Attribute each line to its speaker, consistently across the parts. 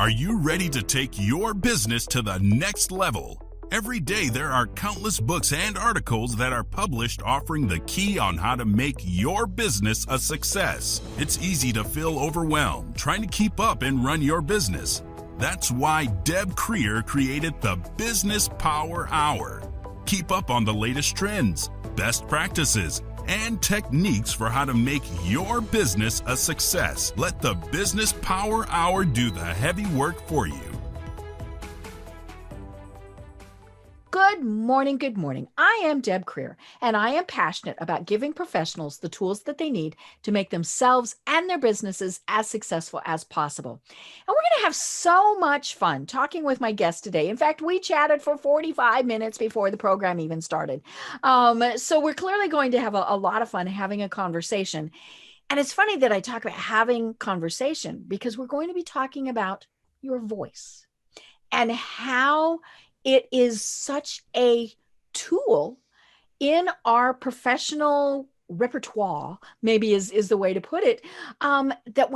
Speaker 1: Are you ready to take your business to the next level? Every day there are countless books and articles that are published offering the key on how to make your business a success. It's easy to feel overwhelmed trying to keep up and run your business. That's why Deb Creer created the Business Power Hour. Keep up on the latest trends, best practices, and techniques for how to make your business a success. Let the Business Power Hour do the heavy work for you.
Speaker 2: Good morning, good morning. I am Deb Creer, and I am passionate about giving professionals the tools that they need to make themselves and their businesses as successful as possible. And we're going to have so much fun talking with my guest today. In fact, we chatted for 45 minutes before the program even started. So we're clearly going to have a lot of fun having a conversation. And it's funny that I talk about having conversation because we're going to be talking about your voice and how it is such a tool in our professional repertoire, maybe is the way to put it, but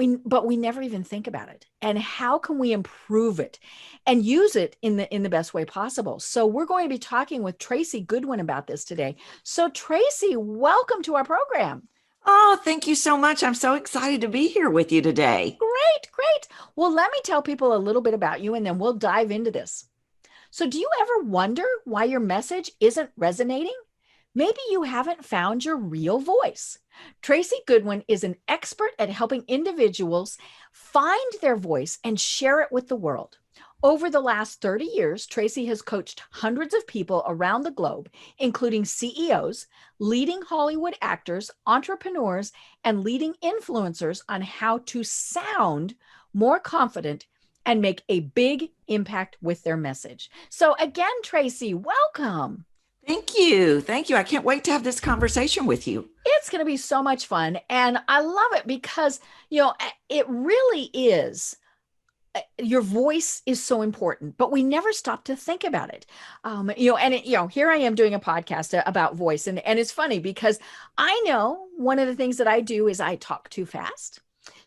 Speaker 2: we never even think about it. And how can we improve it and use it in the best way possible? So we're going to be talking with Tracy Goodwin about this today. So Tracy, welcome to our program.
Speaker 3: Oh, thank you so much. I'm so excited to be here with you today.
Speaker 2: Great. Well, let me tell people a little bit about you and then we'll dive into this. So do you ever wonder why your message isn't resonating? Maybe you haven't found your real voice. Tracy Goodwin is an expert at helping individuals find their voice and share it with the world. Over the last 30 years, Tracy has coached hundreds of people around the globe, including CEOs, leading Hollywood actors, entrepreneurs, and leading influencers on how to sound more confident and make a big impact with their message. So again, Tracy, welcome.
Speaker 3: Thank you. I can't wait to have this conversation with you.
Speaker 2: It's going to be so much fun. And I love it because, it really is. Your voice is so important, but we never stop to think about it. Here I am doing a podcast about voice. And it's funny because I know one of the things that I do is I talk too fast.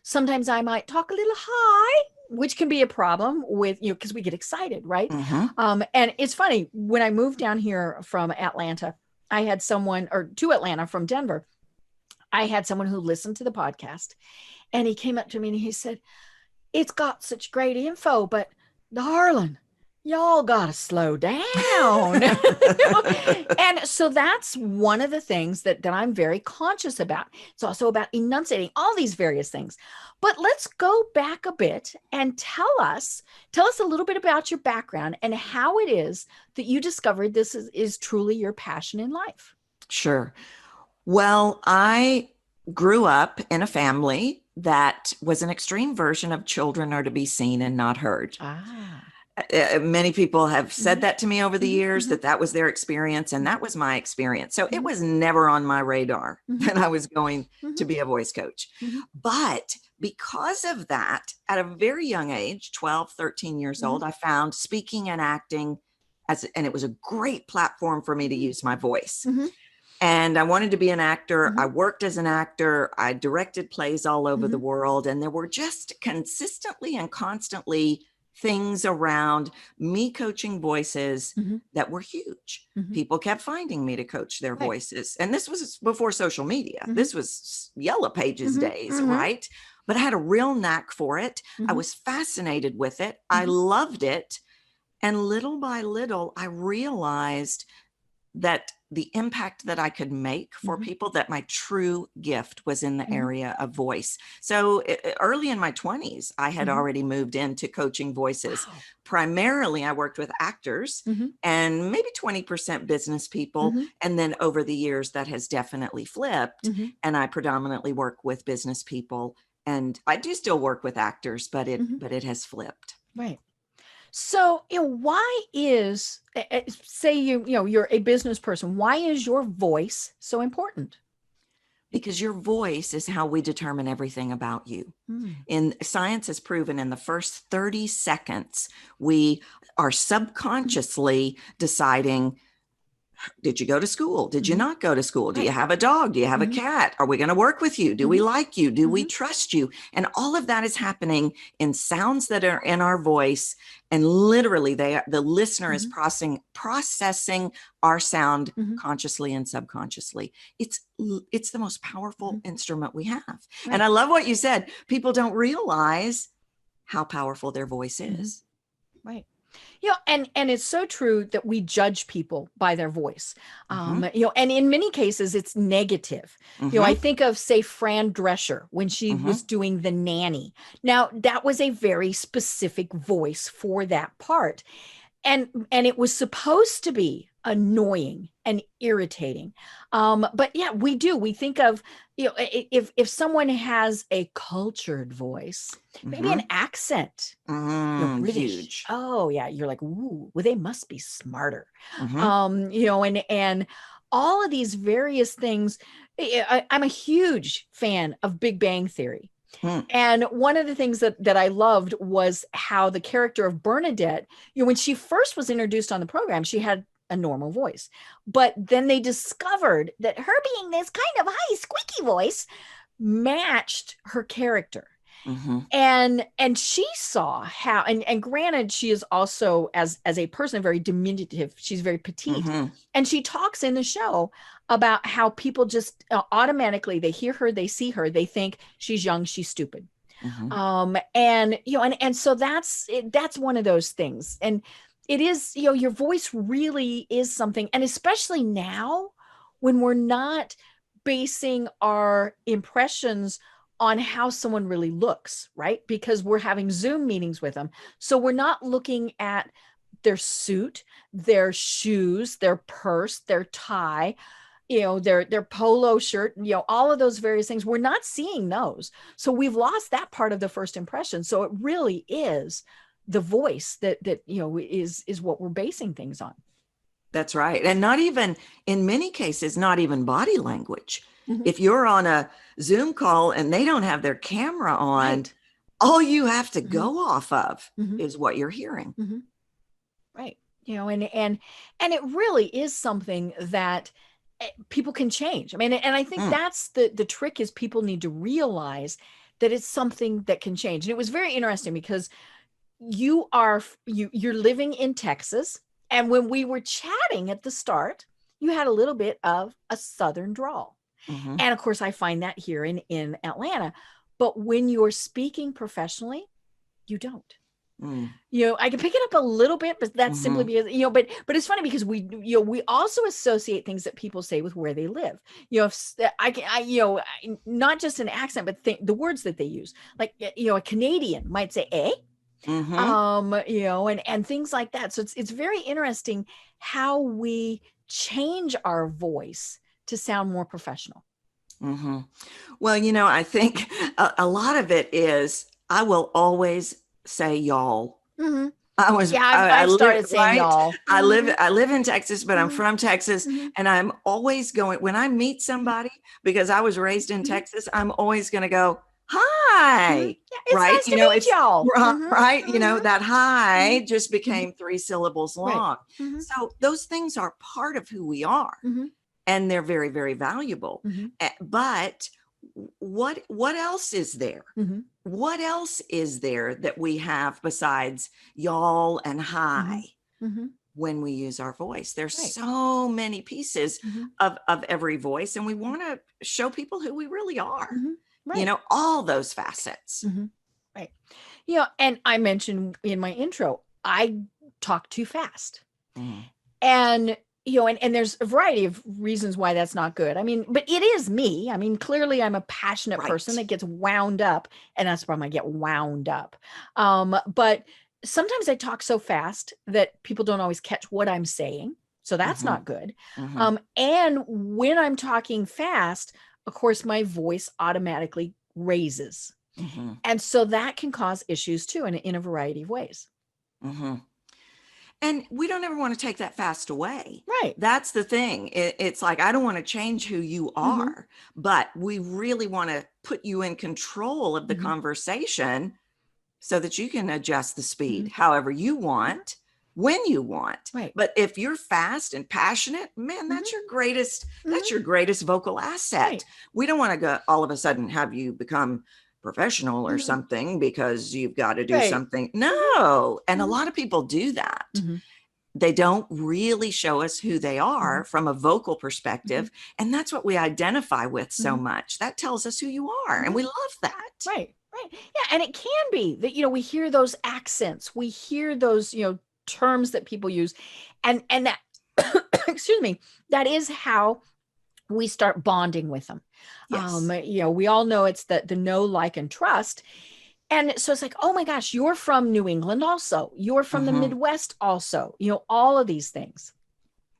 Speaker 2: Sometimes I might talk a little high, which can be a problem with, because we get excited, right?
Speaker 3: Mm-hmm.
Speaker 2: And it's funny, when I moved down here from Atlanta, I had someone, or to Atlanta from Denver, I had someone who listened to the podcast and he came up to me and he said, "It's got such great info, but darling, y'all got to slow down." And so that's one of the things that I'm very conscious about. It's also about enunciating all these various things. But let's go back a bit and tell us a little bit about your background and how it is that you discovered this is truly your passion in life.
Speaker 3: Sure. Well, I grew up in a family that was an extreme version of children are to be seen and not heard. Many people have said that to me over the years, that was their experience. And that was my experience. So it was never on my radar that I was going to be a voice coach. But because of that, at a very young age, 12, 13 years old, I found speaking and acting and it was a great platform for me to use my voice. And I wanted to be an actor. I worked as an actor. I directed plays all over the world. And there were just consistently and constantly things around me coaching voices that were huge. People kept finding me to coach their voices. And this was before social media. This was Yellow Pages days, right? But I had a real knack for it. I was fascinated with it. I loved it. And little by little, I realized that the impact that I could make for people, that my true gift was in the area of voice. So early in my 20s, I had already moved into coaching voices. Wow. Primarily, I worked with actors and maybe 20% business people. And then over the years, that has definitely flipped. And I predominantly work with business people. And I do still work with actors, but it has flipped.
Speaker 2: Right. So, why is, say you're a business person, why is your voice so important?
Speaker 3: Because your voice is how we determine everything about you. And science has proven in the first 30 seconds, we are subconsciously deciding Did you go to school? Did you
Speaker 2: Mhm.
Speaker 3: not go to school? Do you
Speaker 2: Right.
Speaker 3: have a dog? Do you have a
Speaker 2: Mhm.
Speaker 3: cat? Are we going to work with you? Do we like you? Do we trust you? And all of that is happening in sounds that are in our voice. And literally the listener is processing our sound consciously and subconsciously. It's the most powerful instrument we have.
Speaker 2: Right.
Speaker 3: And I love what you said. People don't realize how powerful their voice is.
Speaker 2: Right. And it's so true that we judge people by their voice. And in many cases it's negative. I think of, say, Fran Drescher when she was doing The Nanny. Now, that was a very specific voice for that part. And it was supposed to be annoying and irritating. But yeah, we think of, if someone has a cultured voice, maybe an accent, British.
Speaker 3: Huge.
Speaker 2: Oh yeah. You're like, ooh, well, they must be smarter.
Speaker 3: Mm-hmm.
Speaker 2: And all of these various things. I'm a huge fan of Big Bang Theory. And one of the things that I loved was how the character of Bernadette, when she first was introduced on the program, she had a normal voice. But then they discovered that her being this kind of high, squeaky voice matched her character. And she saw how, and granted, she is also, as a person, very diminutive. She's very petite. And she talks in the show about how people just automatically, they hear her, they see her, they think she's young, she's stupid. And so that's one of those things. And it is, your voice really is something. And especially now, when we're not basing our impressions on how someone really looks, right? Because we're having Zoom meetings with them. So we're not looking at their suit, their shoes, their purse, their tie, their polo shirt, all of those various things. We're not seeing those. So we've lost that part of the first impression. So it really is the voice that is what we're basing things on.
Speaker 3: That's right. And not even, in many cases, not even body language. If you're on a Zoom call and they don't have their camera on, all you have to go off of is what you're hearing.
Speaker 2: Right. And it really is something that people can change. I mean, and I think that's the trick, is people need to realize that it's something that can change. And it was very interesting because you're living in Texas. And when we were chatting at the start, you had a little bit of a Southern drawl. And of course, I find that here in Atlanta. But when you're speaking professionally, you don't. I can pick it up a little bit, but that's simply because, but it's funny because we also associate things that people say with where they live. If not just an accent, but the words that they use, like, a Canadian might say, eh? And things like that. So it's very interesting how we change our voice to sound more professional.
Speaker 3: Well, I think a lot of it is, I will always say y'all.
Speaker 2: I've started saying y'all.
Speaker 3: I live in Texas, but I'm from Texas, and I'm always going, when I meet somebody, because I was raised in Texas, I'm always going to go, hi.
Speaker 2: It's
Speaker 3: right.
Speaker 2: nice to meet y'all.
Speaker 3: Right. That hi just became 3 syllables long. So those things are part of who we are, and they're very, very valuable. But what else is there? What else is there that we have besides y'all and hi when we use our voice? There's so many pieces of every voice, and we want to show people who we really are. All those facets.
Speaker 2: Right. And I mentioned in my intro, I talk too fast. And and there's a variety of reasons why that's not good. I mean, but it is me. I mean, clearly I'm a passionate person that gets wound up, and that's the problem. I get wound up. But sometimes I talk so fast that people don't always catch what I'm saying. So that's not good. And when I'm talking fast, of course, my voice automatically raises. And so that can cause issues too, in a variety of ways.
Speaker 3: And we don't ever want to take that fast away.
Speaker 2: Right.
Speaker 3: That's the thing. It's like, I don't want to change who you are, but we really want to put you in control of the conversation so that you can adjust the speed however you want, when you want.
Speaker 2: Right.
Speaker 3: But if you're fast and passionate, man, that's your greatest, that's your greatest vocal asset.
Speaker 2: Right.
Speaker 3: We don't want to go all of a sudden have you become professional or something because you've got to do something. No. And a lot of people do that. They don't really show us who they are from a vocal perspective. And that's what we identify with so much. That tells us who you are. And we love that.
Speaker 2: Right. Right. Yeah. And it can be that, we hear those accents, we hear those, terms that people use, and that, excuse me, that is how we start bonding with them.
Speaker 3: Yes.
Speaker 2: We all know it's the know, like, and trust. And so it's like, oh my gosh, you're from New England also. You're from the Midwest also, all of these things.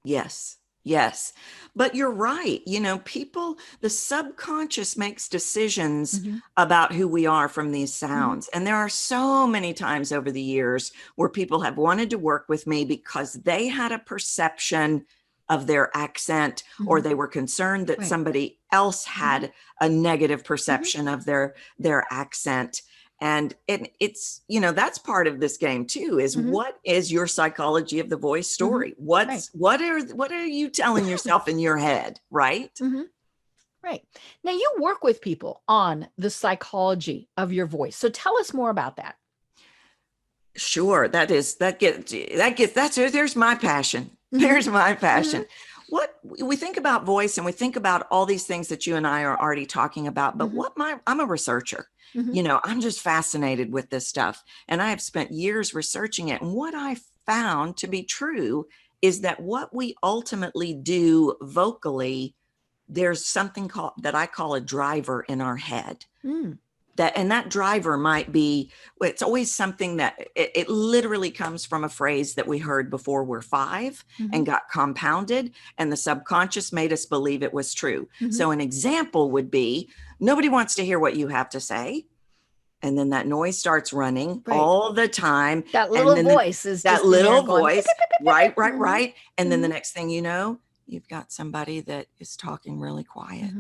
Speaker 3: Yes. Yes. But you're right. People, the subconscious makes decisions about who we are from these sounds. And there are so many times over the years where people have wanted to work with me because they had a perception of their accent, or they were concerned that somebody else had a negative perception of their accent. And it's, that's part of this game too, is what is your psychology of the voice story? What are you telling yourself in your head? Right.
Speaker 2: Right. Now you work with people on the psychology of your voice. So tell us more about that.
Speaker 3: Sure. There's my passion. There's my passion. What we think about voice, and we think about all these things that you and I are already talking about, but I'm a researcher. I'm just fascinated with this stuff, and I have spent years researching it. And what I found to be true is that what we ultimately do vocally, there's something that I call a driver in our head. That driver might be, it's always something that it literally comes from a phrase that we heard before we're 5 and got compounded, and the subconscious made us believe it was true. So an example would be, nobody wants to hear what you have to say. And then that noise starts running all the time.
Speaker 2: That little voice is
Speaker 3: that
Speaker 2: just
Speaker 3: little
Speaker 2: going,
Speaker 3: voice. Right. And then the next thing you know, you've got somebody that is talking really quiet.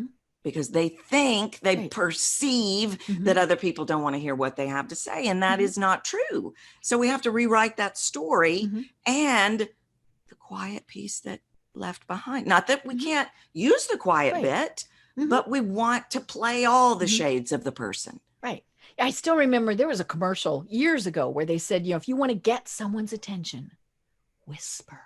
Speaker 3: Because they think, they perceive that other people don't want to hear what they have to say. And that is not true. So we have to rewrite that story and the quiet piece that left behind. Not that we can't use the quiet bit, but we want to play all the shades of the person.
Speaker 2: Right. I still remember there was a commercial years ago where they said, if you want to get someone's attention, whisper.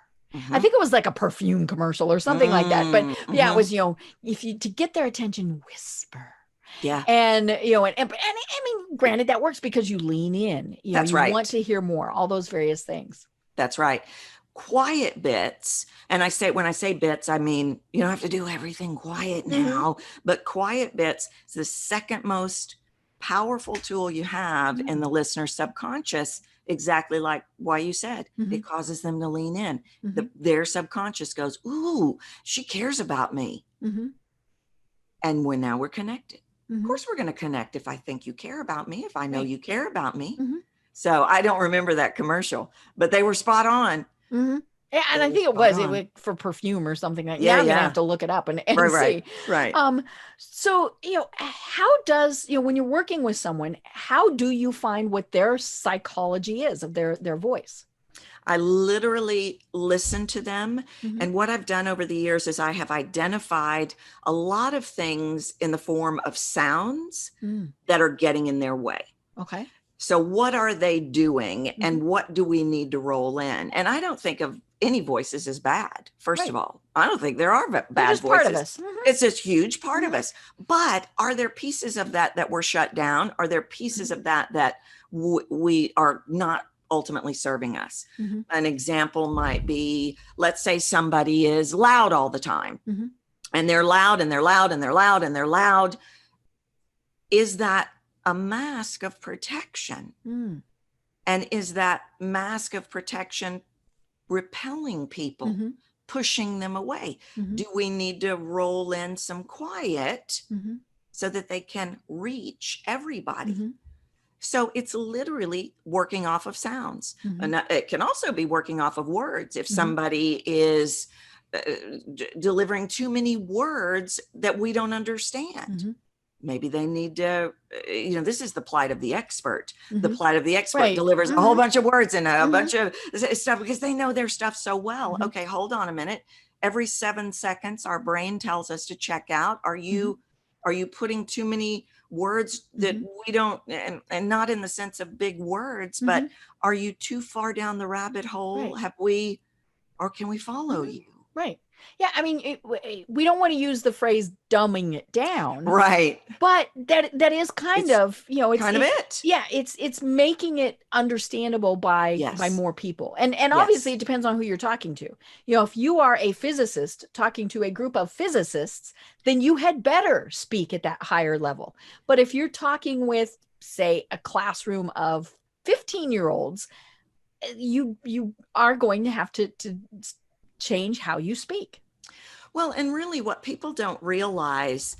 Speaker 2: I think it was like a perfume commercial or something like that. But yeah, it was, to get their attention, whisper.
Speaker 3: Yeah.
Speaker 2: And, and I mean, granted, that works because you lean in,
Speaker 3: That's
Speaker 2: you
Speaker 3: right.
Speaker 2: want to hear more, all those various things.
Speaker 3: That's right. Quiet bits. And when I say bits, I mean, you don't have to do everything quiet now, but quiet bits is the second most powerful tool you have in the listener's subconscious. Exactly like why you said, it causes them to lean in. Their subconscious goes, ooh, she cares about me. And now we're connected. Of course, we're going to connect if I think you care about me, if I know you care about me. So I don't remember that commercial, but they were spot on.
Speaker 2: Yeah, and I think it was for perfume or something like that. Yeah, I'm going to have to look it up and see.
Speaker 3: Right.
Speaker 2: So, how does, when you're working with someone, how do you find what their psychology is of their voice?
Speaker 3: I literally listen to them. And what I've done over the years is I have identified a lot of things in the form of sounds that are getting in their way.
Speaker 2: Okay.
Speaker 3: So what are they doing and what do we need to roll in? And I don't think of any voices as bad. First of all, I don't think there are bad voices.
Speaker 2: Part of us.
Speaker 3: It's this huge part of us. But are there pieces of that were shut down? Are there pieces of that we are not ultimately serving us? An example might be, let's say somebody is loud all the time and they're loud and they're loud and they're loud and they're loud. Is that a mask of protection? And is that mask of protection repelling people, pushing them away? Do we need to roll in some quiet so that they can reach everybody? So it's literally working off of sounds. And it can also be working off of words. If somebody is delivering too many words that we don't understand, Maybe they need to, this is the plight of the expert. The
Speaker 2: Mm-hmm.
Speaker 3: plight of the expert
Speaker 2: Right.
Speaker 3: delivers
Speaker 2: Mm-hmm.
Speaker 3: a whole bunch of words and a
Speaker 2: Mm-hmm.
Speaker 3: bunch of stuff because they know their stuff so well.
Speaker 2: Mm-hmm.
Speaker 3: Okay, hold on a minute. Every 7 seconds, our brain tells us to check out. Are you putting too many words that we don't, and not in the sense of big words, but are you too far down the rabbit hole?
Speaker 2: Right.
Speaker 3: Or can we follow you?
Speaker 2: Right. Yeah. I mean, we don't want to use the phrase dumbing it down.
Speaker 3: Right.
Speaker 2: But that is kind of, it's
Speaker 3: kind of it.
Speaker 2: Yeah. It's making it understandable by more people. And obviously it depends on who you're talking to. If you are a physicist talking to a group of physicists, then you had better speak at that higher level. But if you're talking with, say, a classroom of 15-year-olds, you are going to have to change how you speak.
Speaker 3: Well, and really what people don't realize,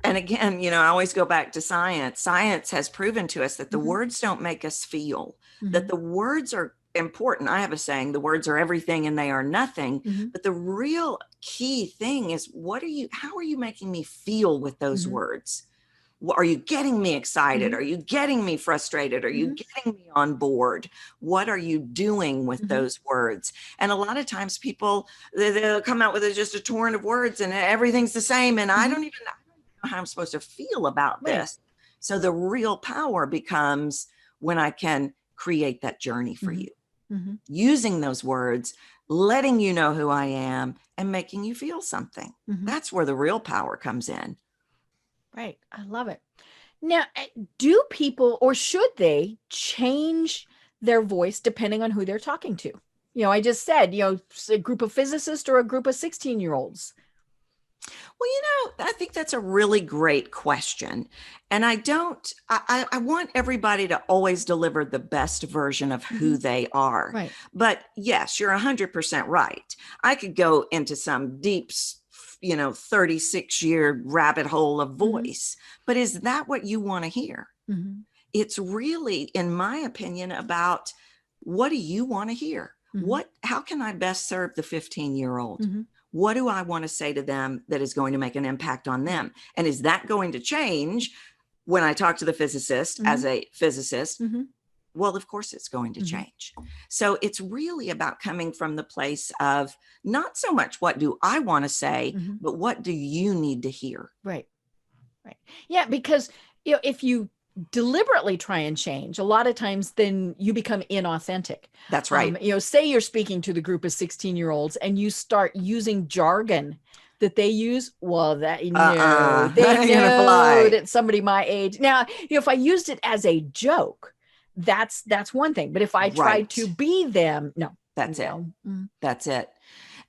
Speaker 3: and again, I always go back to science. Science has proven to us that the words don't make us feel, that the words are important. I have a saying, the words are everything and they are nothing. But the real key thing is, how are you making me feel with those words? Are you getting me excited? Are you getting me frustrated? Are you getting me on board? What are you doing with those words? And a lot of times people, they'll come out with just a torrent of words and everything's the same. And I don't even know how I'm supposed to feel about this. So the real power becomes when I can create that journey for you, using those words, letting you know who I am and making you feel something. That's where the real power comes in.
Speaker 2: Right. I love it. Now, do people, or should they, change their voice depending on who they're talking to? I just said, a group of physicists or a group of 16-year-olds.
Speaker 3: Well, I think that's a really great question. And I want everybody to always deliver the best version of who they are.
Speaker 2: Right.
Speaker 3: But yes, you're 100% right. I could go into some deep 36-year rabbit hole of voice. But is that what you want to hear? It's really, in my opinion, about what do you want to hear? How can I best serve the 15-year-old? What do I want to say to them that is going to make an impact on them? And is that going to change when I talk to the physicist as a physicist? Well, of course it's going to change. So it's really about coming from the place of not so much what do I want to say, but what do you need to hear?
Speaker 2: Right. Right. Yeah, because if you deliberately try and change, a lot of times then you become inauthentic.
Speaker 3: That's right.
Speaker 2: Say you're speaking to the group of 16-year-olds and you start using jargon that they use. Well, they know that somebody my age. Now, if I used it as a joke, that's one thing. But if I tried to be them, no.
Speaker 3: That's it. That's it.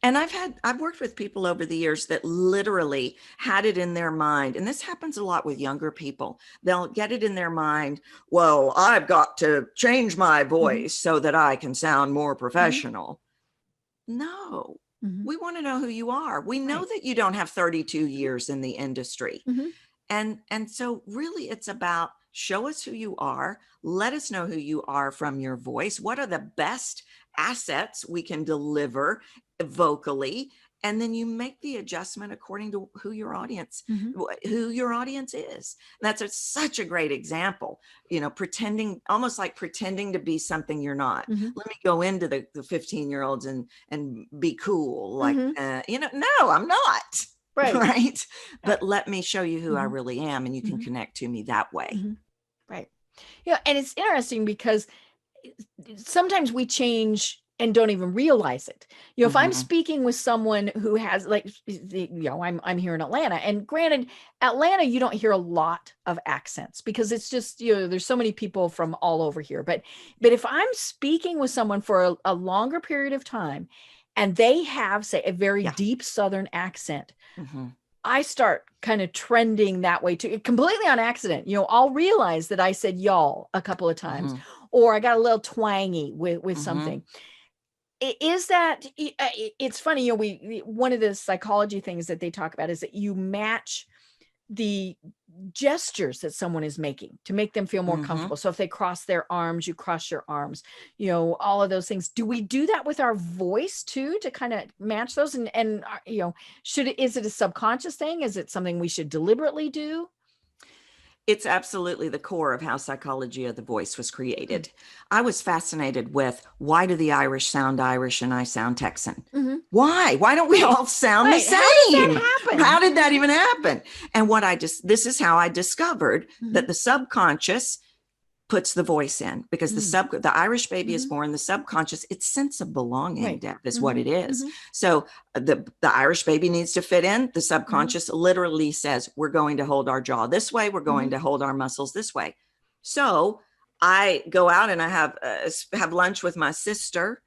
Speaker 3: And I've worked with people over the years that literally had it in their mind. And this happens a lot with younger people. They'll get it in their mind. Well, I've got to change my voice so that I can sound more professional. No, we want to know who you are. We know that you don't have 32 years in the industry. And so really it's about show us who you are. Let us know who you are from your voice. What are the best assets we can deliver vocally? And then you make the adjustment according to who your audience is. That's such a great example, almost like pretending to be something you're not. Let me go into the 15-year-olds and be cool. Like, no, I'm not. Right. But let me show you who I really am. And you can connect to me that way.
Speaker 2: Right. And it's interesting because sometimes we change and don't even realize it. If I'm speaking with someone who has I'm here in Atlanta, and granted, Atlanta, you don't hear a lot of accents because it's just, there's so many people from all over here. But if I'm speaking with someone for a longer period of time and they have, say, a very deep Southern accent, I start kind of trending that way too, completely on accident. I'll realize that I said y'all a couple of times, or I got a little twangy with something. Is that, it's funny, one of the psychology things that they talk about is that you match the gestures that someone is making to make them feel more comfortable. So if they cross their arms, you cross your arms, all of those things. Do we do that with our voice too, to kind of match those? And is it a subconscious thing? Is it something we should deliberately do?
Speaker 3: It's absolutely the core of how psychology of the voice was created. I was fascinated with, why do the Irish sound Irish and I sound Texan? Why? Why don't we all sound the same?
Speaker 2: How does that happen?
Speaker 3: How did that even happen? And this is how I discovered that the subconscious puts the voice in, because the Irish baby is born, the subconscious, it's sense of belonging, Deb, is what it is. So the Irish baby needs to fit in. The subconscious literally says, we're going to hold our jaw this way. We're going to hold our muscles this way. So I go out and I have lunch with my sister.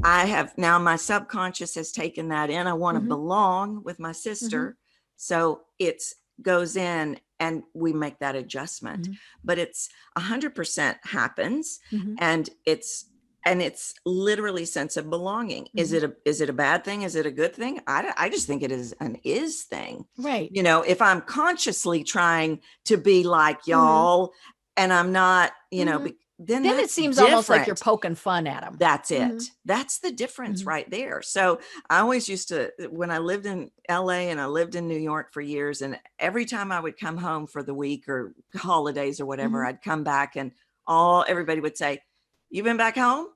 Speaker 3: I have now, my subconscious has taken that in. I want to belong with my sister. So it's goes in and we make that adjustment, but it's 100% happens. And it's literally sense of belonging. Is it a bad thing? Is it a good thing? I just think it is an is thing.
Speaker 2: Right.
Speaker 3: You know, if I'm consciously trying to be like y'all and I'm not, you know, then
Speaker 2: it seems almost like you're poking fun at them.
Speaker 3: That's it. That's the difference right there. So I always used to, when I lived in LA and I lived in New York for years, and every time I would come home for the week or holidays or whatever, I'd come back and everybody would say, "You been back home?"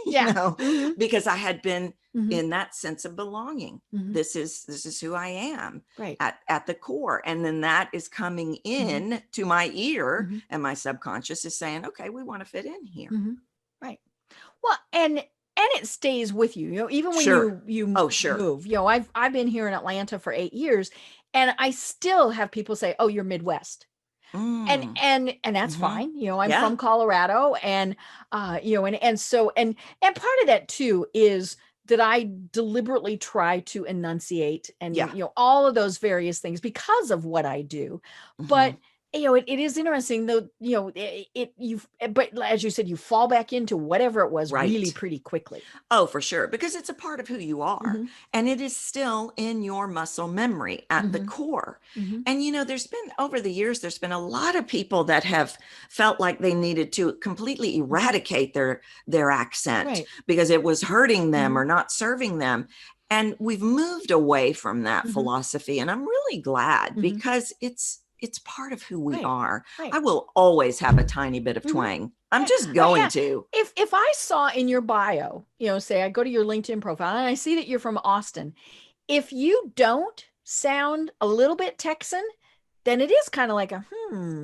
Speaker 3: You know, because I had been in that sense of belonging. This is who I am at the core. And then that is coming in to my ear, and my subconscious is saying, okay, we want to fit in here.
Speaker 2: Right. Well, and it stays with you, you know, even when you move. You know, I've been here in Atlanta for 8 years, and I still have people say, "Oh, you're Midwest." And that's fine. You know, I'm from Colorado, and you know, and so part of that too is that I deliberately try to enunciate and you know, all of those various things because of what I do. But you know, it is interesting though, you know, but as you said, you fall back into whatever it was really pretty quickly.
Speaker 3: Oh, for sure. Because it's a part of who you are, and it is still in your muscle memory at the core. And, you know, over the years, there's been a lot of people that have felt like they needed to completely eradicate their accent because it was hurting them or not serving them. And we've moved away from that philosophy. And I'm really glad, because it's part of who we are. I will always have a tiny bit of twang. I'm just going to.
Speaker 2: If I saw in your bio, you know, say I go to your LinkedIn profile and I see that you're from Austin, if you don't sound a little bit Texan, then it is kind of like a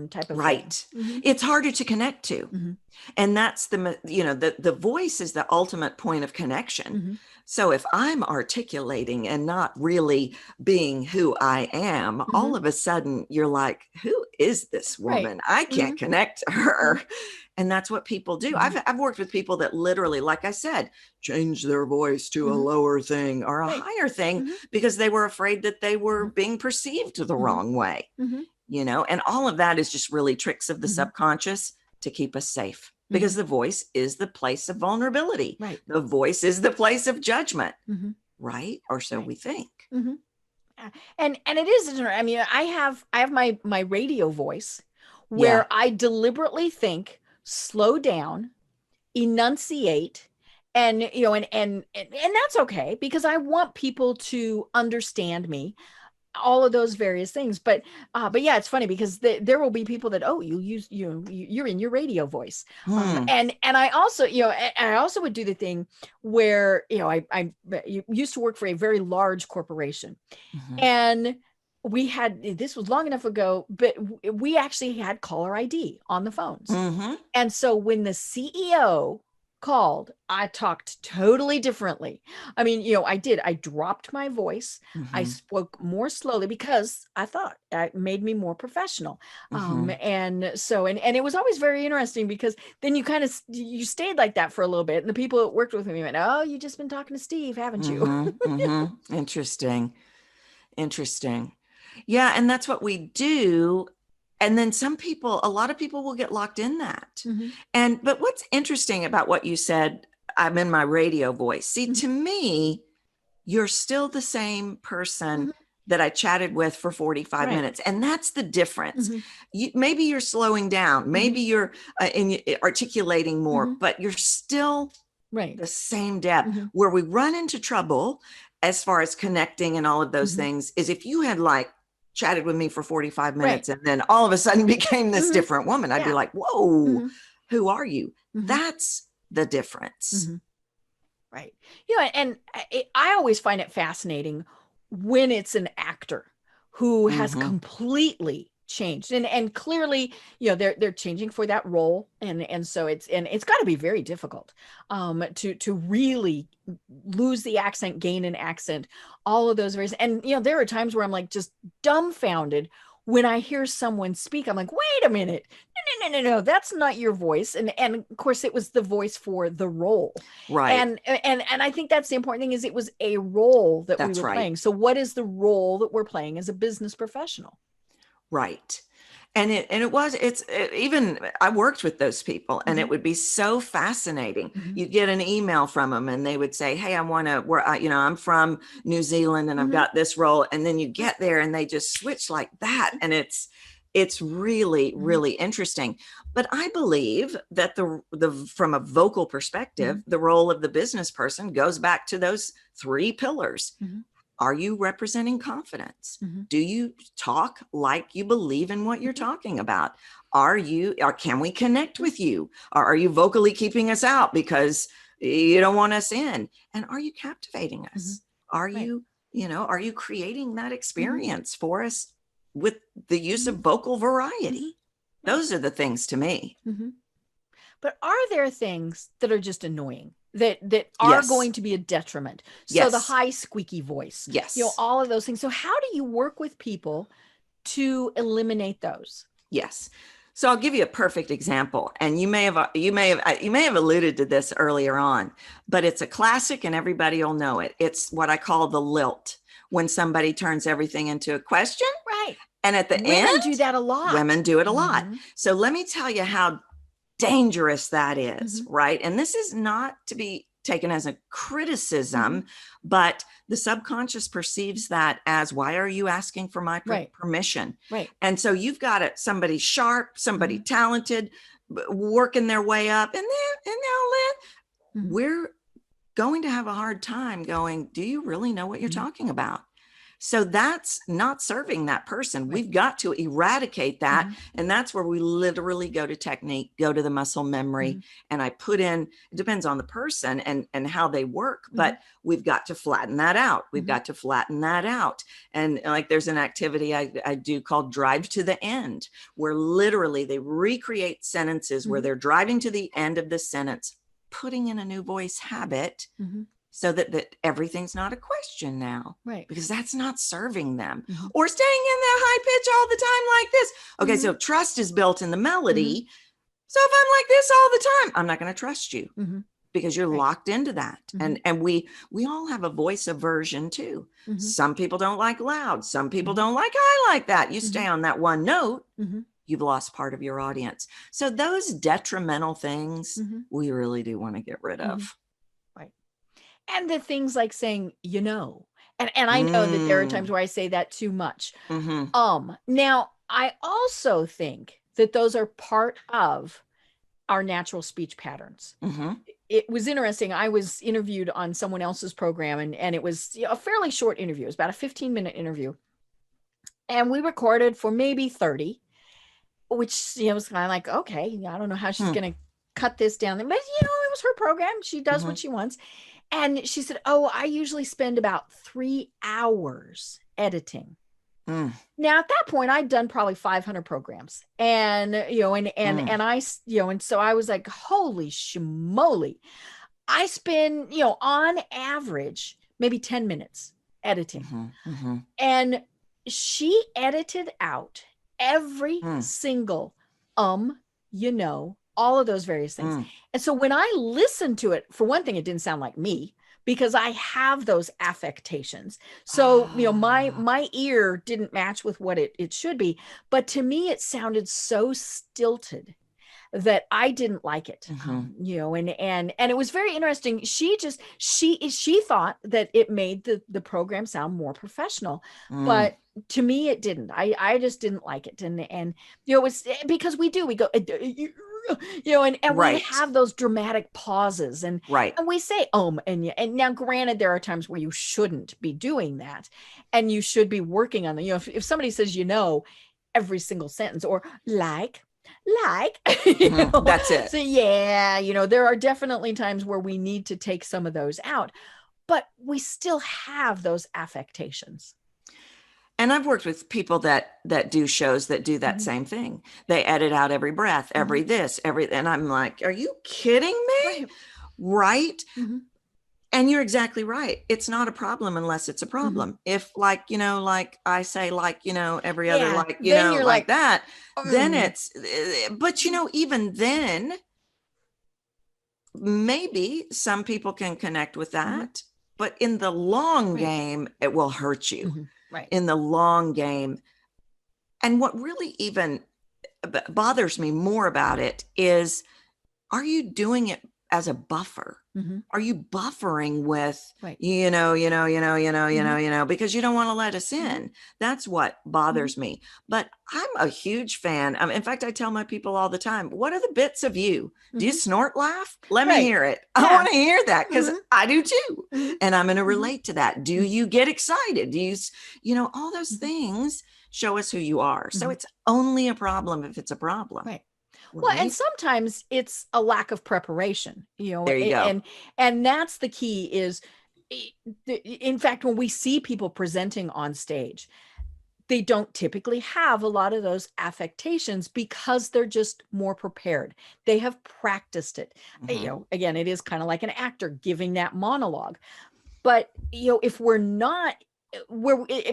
Speaker 2: type of thing.
Speaker 3: It's harder to connect to. And that's the voice is the ultimate point of connection. So if I'm articulating and not really being who I am, all of a sudden you're like, who is this woman? I can't connect to her. And that's what people do. I've worked with people that literally, like I said, change their voice to a lower thing or a higher thing because they were afraid that they were being perceived the wrong way, you know, and all of that is just really tricks of the subconscious to keep us safe. Because the voice is the place of vulnerability. The voice is the place of judgment, right? Or so we think.
Speaker 2: And it is. I mean, I have my radio voice where I deliberately think, slow down, enunciate, and you know, and that's okay because I want people to understand me. All of those various things, but yeah, it's funny because there will be people that you're in your radio voice, and I also would do the thing where you know I used to work for a very large corporation, and this was long enough ago, but we actually had caller ID on the phones, and so when the CEO called, I talked totally differently. I mean, you know, I dropped my voice. I spoke more slowly because I thought it made me more professional. And so, and it was always very interesting because then you stayed like that for a little bit. And the people that worked with me went, "Oh, you just been talking to Steve, haven't you?"
Speaker 3: Interesting. Yeah. And that's what we do. And then a lot of people will get locked in that. But what's interesting about what you said, I'm in my radio voice. See, to me, you're still the same person that I chatted with for 45 minutes. And that's the difference. Maybe you're slowing down, maybe you're articulating more, but you're still the same depth. Where we run into trouble as far as connecting and all of those things is if you had like chatted with me for 45 minutes and then all of a sudden became this different woman, I'd be like, whoa, who are you? That's the difference.
Speaker 2: Right. And I always find it fascinating when it's an actor who has completely changed and clearly, they're changing for that role. And so it's got to be very difficult to really lose the accent, gain an accent, all of those various. And, there are times where I'm like just dumbfounded when I hear someone speak. I'm like, wait a minute. No, that's not your voice. And of course it was the voice for the role.
Speaker 3: Right.
Speaker 2: And I think that's the important thing is it was a role that we were playing. So what is the role that we're playing as a business professional?
Speaker 3: Right. And even I worked with those people and it would be so fascinating. You'd get an email from them and they would say, hey, I'm from New Zealand and I've got this role. And then you get there and they just switch like that. And it's really, really interesting. But I believe that from a vocal perspective, the role of the business person goes back to those 3 pillars. Are you representing confidence? Do you talk like you believe in what you're talking about? Can we connect with you? Or are you vocally keeping us out because you don't want us in? And are you captivating us? Are you creating that experience for us with the use of vocal variety? Those are the things to me.
Speaker 2: But are there things that are just annoying? That are going to be a detriment. So the high squeaky voice, all of those things. So how do you work with people to eliminate those?
Speaker 3: Yes. So I'll give you a perfect example, and you may have alluded to this earlier on, but it's a classic and everybody will know it. It's what I call the lilt, when somebody turns everything into a question.
Speaker 2: Right.
Speaker 3: And at the end,
Speaker 2: women do that a lot.
Speaker 3: Women do it a lot. So let me tell you how dangerous that is, right? And this is not to be taken as a criticism, but the subconscious perceives that as, why are you asking for my permission?
Speaker 2: Right.
Speaker 3: And so you've got somebody sharp, somebody talented, working their way up, and then we're going to have a hard time going, do you really know what you're talking about? So that's not serving that person. We've got to eradicate that. And that's where we literally go to technique, go to the muscle memory. And I put in, it depends on the person and how they work, but we've got to flatten that out. We've got to flatten that out. And like there's an activity I do called Drive to the End, where literally they recreate sentences where they're driving to the end of the sentence, putting in a new voice habit. So that everything's not a question now,
Speaker 2: right?
Speaker 3: Because that's not serving them, or staying in that high pitch all the time like this. Okay, so trust is built in the melody. So if I'm like this all the time, I'm not going to trust you because you're locked into that. And we all have a voice aversion too. Some people don't like loud. Some people don't like high like that. You stay on that one note. You've lost part of your audience. So those detrimental things, we really do want to get rid of.
Speaker 2: And the things like saying, and I know that there are times where I say that too much. Now I also think that those are part of our natural speech patterns. It was interesting. I was interviewed on someone else's program and it was a fairly short interview. It was about a 15-minute interview. And we recorded for maybe 30, which, was kind of like, okay, I don't know how she's going to cut this down. But, it was her program. She does what she wants. And she said, I usually spend about 3 hours editing. Now at that point I'd done probably 500 programs and, and I, and so I was like, holy schmoly. I spend, on average, maybe 10 minutes editing. And she edited out every single, all of those various things. And so when I listened to it, for one thing, it didn't sound like me because I have those affectations. So, my ear didn't match with what it should be. But to me, it sounded so stilted that I didn't like it, and it was very interesting. She thought that it made the program sound more professional, but to me, it didn't. I just didn't like it. And it was because we go, and we
Speaker 3: Right.
Speaker 2: have those dramatic pauses and
Speaker 3: Right.
Speaker 2: we say and now granted there are times where you shouldn't be doing that and you should be working on the if somebody says every single sentence or like
Speaker 3: That's it.
Speaker 2: so yeah, there are definitely times where we need to take some of those out, but we still have those affectations.
Speaker 3: And I've worked with people that do shows that do that same thing. They edit out every breath, every this, every, and I'm like, are you kidding me? Right. And you're exactly right. It's not a problem unless it's a problem. If like I say, every other,
Speaker 2: then you're
Speaker 3: like that, then
Speaker 2: Mm.
Speaker 3: it's, but even then, maybe some people can connect with that, but in the long game, it will hurt you.
Speaker 2: Right.
Speaker 3: In the long game. And what really even bothers me more about it is, are you doing it as a buffer? Are you buffering with, because you don't want to let us in? That's what bothers me. But I'm a huge fan. In fact, I tell my people all the time, what are the bits of you? Do you snort laugh? Let me hear it. I want to hear that because I do too. And I'm going to relate to that. Do you get excited? Do you, all those things show us who you are. So it's only a problem if it's a problem.
Speaker 2: Right. Well, and sometimes it's a lack of preparation,
Speaker 3: There you go.
Speaker 2: And that's the key is, in fact, when we see people presenting on stage, they don't typically have a lot of those affectations because they're just more prepared. They have practiced it. Again, it is kind of like an actor giving that monologue. But, if we're not,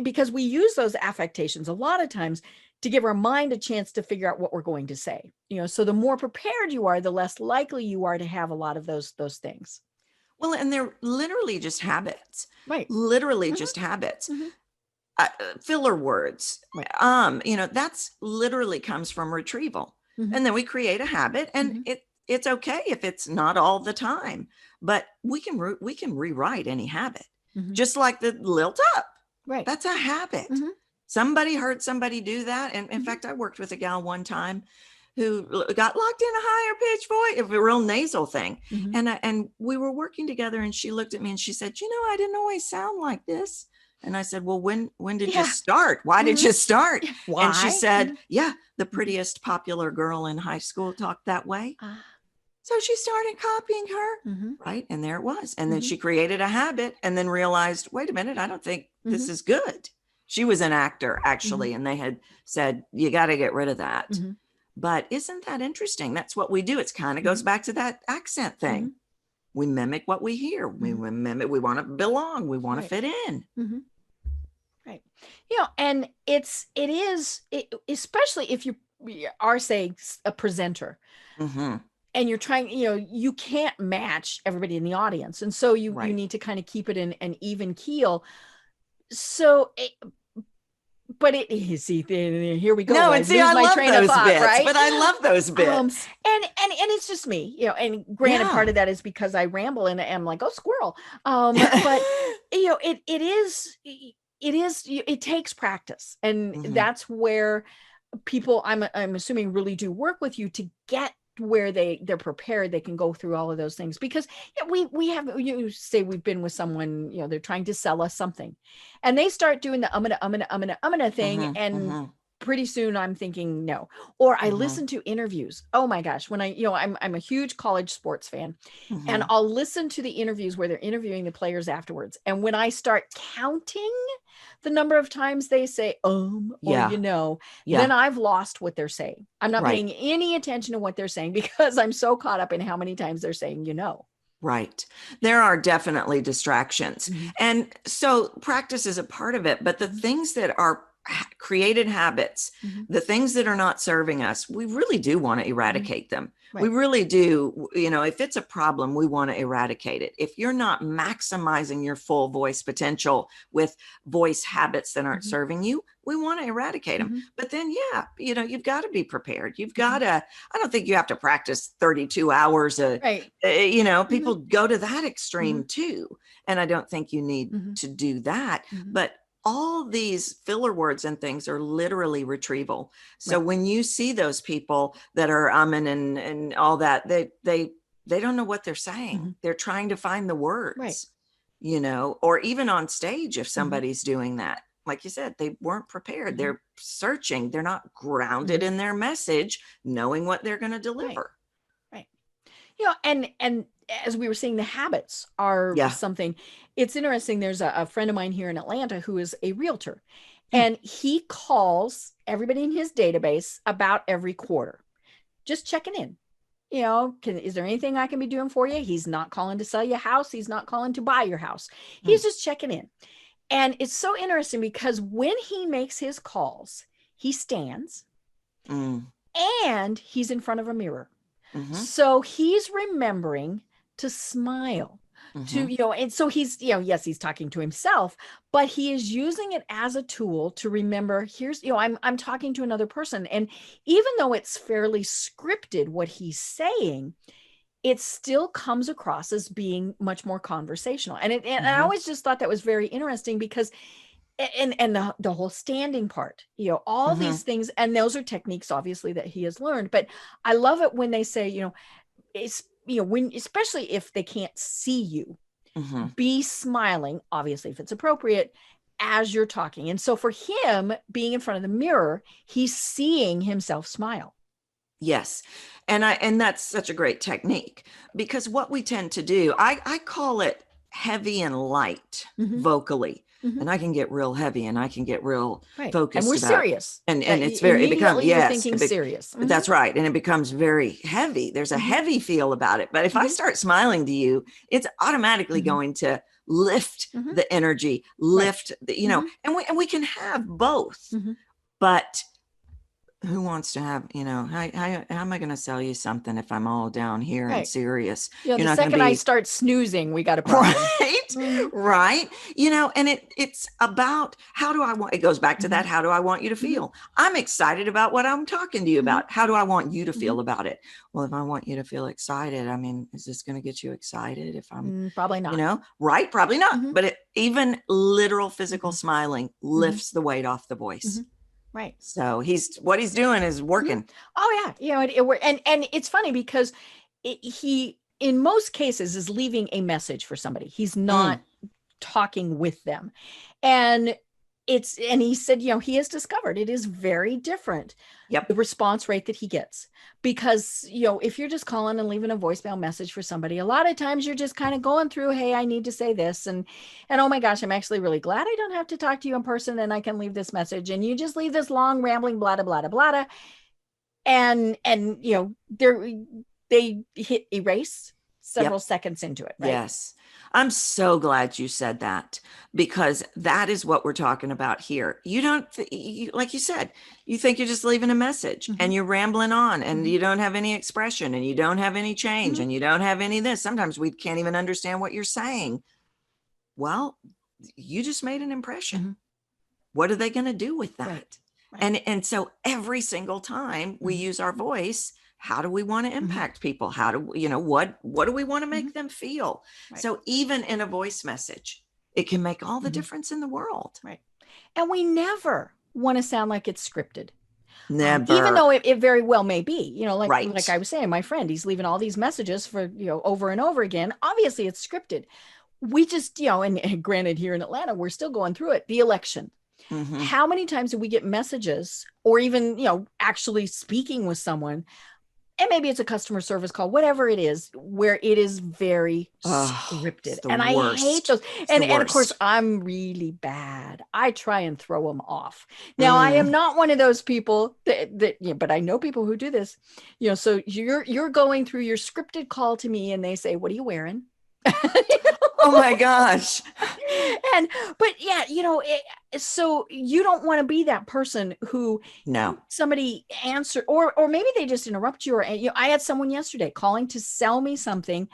Speaker 2: because we use those affectations a lot of times to give our mind a chance to figure out what we're going to say, so the more prepared you are, the less likely you are to have a lot of those things.
Speaker 3: Well, and they're literally just habits,
Speaker 2: right?
Speaker 3: Literally just habits. Filler words, that's literally comes from retrieval. And then we create a habit, and it's okay if it's not all the time, but we can rewrite any habit, just like the lilt up. Right. That's a habit. Somebody heard somebody do that. And in fact, I worked with a gal one time who got locked in a higher pitch voice, a real nasal thing. And we were working together, and she looked at me and she said, I didn't always sound like this. And I said, well, when did you start? Why did you start? Why? And she said, the prettiest popular girl in high school talked that way. So she started copying her, right? And there it was. And then she created a habit and then realized, wait a minute, I don't think this is good. She was an actor, actually, and they had said, you got to get rid of that. But isn't that interesting? That's what we do. It kind of goes back to that accent thing. We mimic what we hear. We mimic, we want to belong. We want to fit in.
Speaker 2: Right. And it is, especially if you are, say, a presenter. And you're trying, you can't match everybody in the audience. And so you need to kind of keep it in an even keel. So, here we go.
Speaker 3: No, and see, I love those bits,
Speaker 2: right?
Speaker 3: but I love those bits.
Speaker 2: And it's just me, and granted, part of that is because I ramble and I'm like, oh, squirrel. But it takes practice. And that's where people, I'm assuming, really do work with you to get where they're prepared. They can go through all of those things, because we have, say we've been with someone, they're trying to sell us something, and they start doing the I'm gonna thing, and pretty soon I'm thinking no. Or I listen to interviews. Oh my gosh, when I'm a huge college sports fan, and I'll listen to the interviews where they're interviewing the players afterwards, and when I start counting the number of times they say then I've lost what they're saying. I'm not paying any attention to what they're saying because I'm so caught up in how many times they're saying
Speaker 3: Right. There are definitely distractions. And so practice is a part of it, but the things that are created habits, the things that are not serving us, we really do want to eradicate them. We really do. If it's a problem, we want to eradicate it. If you're not maximizing your full voice potential with voice habits that aren't serving you, we want to eradicate them. But then, you've got to be prepared. You've got to, I don't think you have to practice 32 hours. People go to that extreme too. And I don't think you need to do that. But all these filler words and things are literally retrieval. So when you see those people that are and all that, they don't know what they're saying. They're trying to find the words, or even on stage, if somebody's doing that, like you said, they weren't prepared. They're searching. They're not grounded in their message, knowing what they're going to deliver.
Speaker 2: Right. And as we were saying, the habits are something. It's interesting. There's a friend of mine here in Atlanta who is a realtor, and he calls everybody in his database about every quarter, just checking in. Is there anything I can be doing for you? He's not calling to sell you a house. He's not calling to buy your house. He's just checking in. And it's so interesting because when he makes his calls, he stands and he's in front of a mirror. So he's remembering to smile, and so he's, yes, he's talking to himself, but he is using it as a tool to remember, here's, I'm talking to another person. And even though it's fairly scripted, what he's saying, it still comes across as being much more conversational. And I always just thought that was very interesting because, and the whole standing part, all these things, and those are techniques obviously that he has learned. But I love it when they say, it's, when, especially if they can't see you, be smiling, obviously, if it's appropriate, as you're talking. And so for him being in front of the mirror, he's seeing himself smile.
Speaker 3: Yes. And that's such a great technique, because what we tend to do, I call it heavy and light vocally. And I can get real heavy and I can get real focused.
Speaker 2: And we're serious.
Speaker 3: And it's very, it becomes,
Speaker 2: thinking serious.
Speaker 3: That's right. And it becomes very heavy. There's a heavy feel about it. But if I start smiling to you, it's automatically going to lift the energy, lift the, and we can have both. But who wants to have, how am I going to sell you something if I'm all down here and serious?
Speaker 2: The second I start snoozing, we got a problem.
Speaker 3: Right. And it's about, how do I want, it goes back to that. How do I want you to feel? I'm excited about what I'm talking to you about. How do I want you to feel about it? Well, if I want you to feel excited, I mean, is this going to get you excited if I'm
Speaker 2: probably not,
Speaker 3: right? Probably not. But even literal physical smiling lifts the weight off the voice.
Speaker 2: Right.
Speaker 3: So what he's doing is working.
Speaker 2: Oh yeah. And it's funny because he, in most cases, is leaving a message for somebody. He's not talking with them. And he said, he has discovered it is very different. The response rate that he gets, because, if you're just calling and leaving a voicemail message for somebody, a lot of times you're just kind of going through, hey, I need to say this. And oh my gosh, I'm actually really glad I don't have to talk to you in person and I can leave this message. And you just leave this long rambling, blah, blah, blah, blah, blah. And they hit erase several seconds into it. Right?
Speaker 3: Yes. I'm so glad you said that, because that is what we're talking about here. You don't, like you said, you think you're just leaving a message and you're rambling on and you don't have any expression and you don't have any change and you don't have any of this. Sometimes we can't even understand what you're saying. Well, you just made an impression. What are they going to do with that? Right. And so every single time we use our voice, how do we want to impact people? How do what do we want to make them feel? Right. So even in a voice message, it can make all the difference in the world.
Speaker 2: Right. And we never want to sound like it's scripted.
Speaker 3: Never.
Speaker 2: Even though it very well may be, like I was saying, my friend, he's leaving all these messages for, over and over again. Obviously it's scripted. We just, and granted here in Atlanta, we're still going through it. The election. How many times do we get messages or even, actually speaking with someone, and maybe it's a customer service call, whatever it is, where it is very scripted. And I hate those. And of course, I'm really bad. I try and throw them off. Now, I am not one of those people but I know people who do this. So you're going through your scripted call to me and they say, what are you wearing?
Speaker 3: Oh my gosh.
Speaker 2: But yeah, so you don't want to be that person who somebody answer, or maybe they just interrupt you. Or, I had someone yesterday calling to sell me something.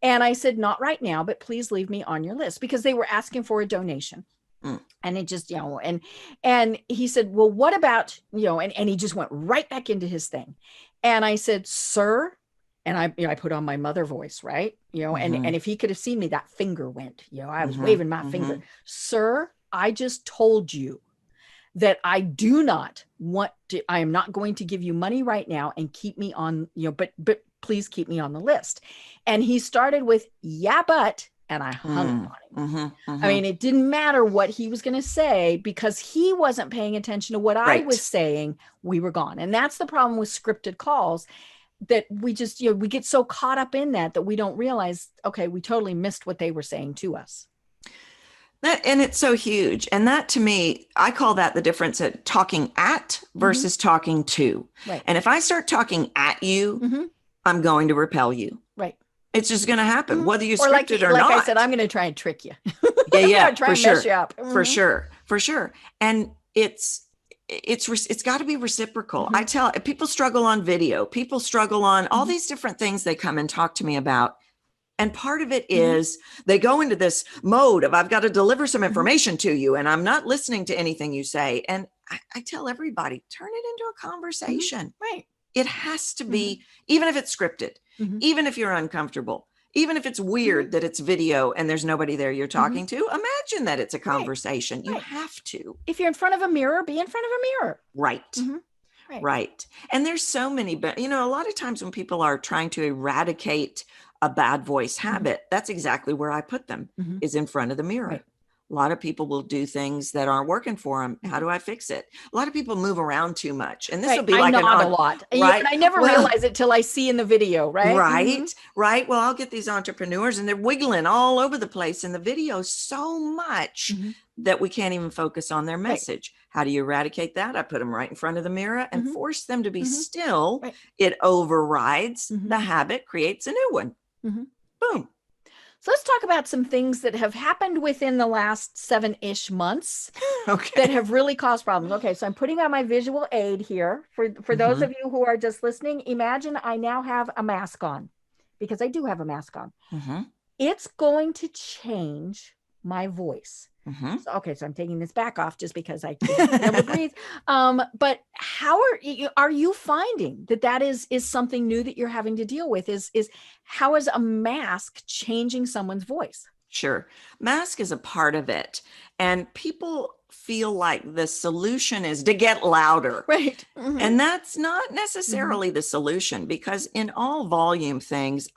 Speaker 2: And I said, not right now, but please leave me on your list, because they were asking for a donation. And it just, and he said, well, what about, and he just went right back into his thing. And I said, sir, and I put on my mother voice, right? And if he could have seen me, that finger went, I was waving my finger. Sir, I just told you that I do not want to, I am not going to give you money right now and keep me on, but please keep me on the list. And he started with, yeah, but, and I hung up on him. I mean, it didn't matter what he was going to say because he wasn't paying attention to what I was saying. We were gone. And that's the problem with scripted calls, that we just, we get so caught up in that we don't realize, okay, we totally missed what they were saying to us.
Speaker 3: And it's so huge. And that, to me, I call that the difference at talking at versus talking to.
Speaker 2: Right.
Speaker 3: And if I start talking at you, I'm going to repel you.
Speaker 2: Right.
Speaker 3: It's just going to happen, whether you
Speaker 2: or
Speaker 3: script it or not.
Speaker 2: Like I said, I'm going to try and trick you.
Speaker 3: Yeah,
Speaker 2: try
Speaker 3: for
Speaker 2: and
Speaker 3: sure.
Speaker 2: Mess you up.
Speaker 3: For sure. And it's got to be reciprocal. I tell people struggle on video, people struggle on all these different things they come and talk to me about. And part of it is they go into this mode of, I've got to deliver some information to you and I'm not listening to anything you say. And I tell everybody, turn it into a conversation.
Speaker 2: Right.
Speaker 3: It has to be, even if it's scripted, even if you're uncomfortable, even if it's weird that it's video and there's nobody there you're talking to, imagine that it's a conversation. Right. You have to.
Speaker 2: If you're in front of a mirror, be in front of a mirror.
Speaker 3: Right. Right. And there's so many, but a lot of times when people are trying to eradicate a bad voice habit, that's exactly where I put them, is in front of the mirror. Right. A lot of people will do things that aren't working for them. How do I fix it? A lot of people move around too much. And this will be like
Speaker 2: a lot. Right? And I never realize it till I see in the video, right?
Speaker 3: Right, right. Well, I'll get these entrepreneurs and they're wiggling all over the place in the video so much that we can't even focus on their message. Right. How do you eradicate that? I put them right in front of the mirror and force them to be still. Right. It overrides the habit, creates a new one. Boom.
Speaker 2: So let's talk about some things that have happened within the last 7-ish months that have really caused problems. Okay, so I'm putting on my visual aid here. For those of you who are just listening, imagine I now have a mask on, because I do have a mask on. It's going to change my voice. So, so I'm taking this back off just because I can't never breathe. But how are you finding that is something new that you're having to deal with? Is how is a mask changing someone's voice?
Speaker 3: Sure. Mask is a part of it. And people feel like the solution is to get louder.
Speaker 2: Right.
Speaker 3: And that's not necessarily the solution, because in all volume things,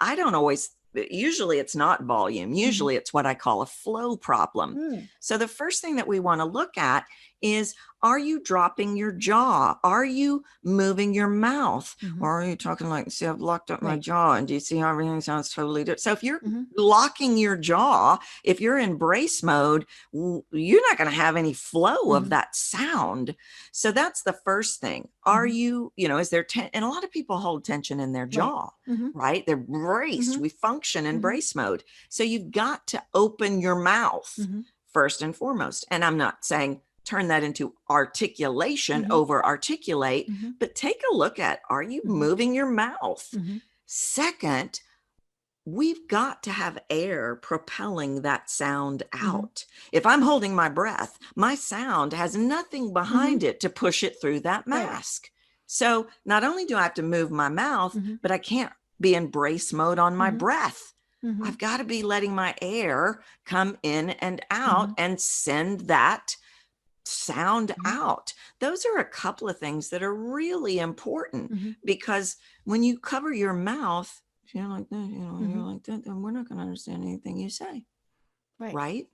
Speaker 3: usually it's not volume. Usually it's what I call a flow problem. So the first thing that we want to look at is, are you dropping your jaw? Are you moving your mouth? Or are you talking like, see, I've locked up my jaw, and do you see how everything sounds totally different? So if you're locking your jaw, if you're in brace mode, you're not going to have any flow of that sound. So that's the first thing. Are you, is there, and a lot of people hold tension in their jaw, right? They're braced. We function in brace mode. So you've got to open your mouth first and foremost. And I'm not saying turn that into articulation, over articulate, but take a look at, are you moving your mouth? Second, we've got to have air propelling that sound out. If I'm holding my breath, my sound has nothing behind it to push it through that mask. So not only do I have to move my mouth, but I can't be in brace mode on my breath. I've got to be letting my air come in and out and send that sound out. Those are a couple of things that are really important, because when you cover your mouth, you're like that, you're like that, then we're not going to understand anything you say. Right?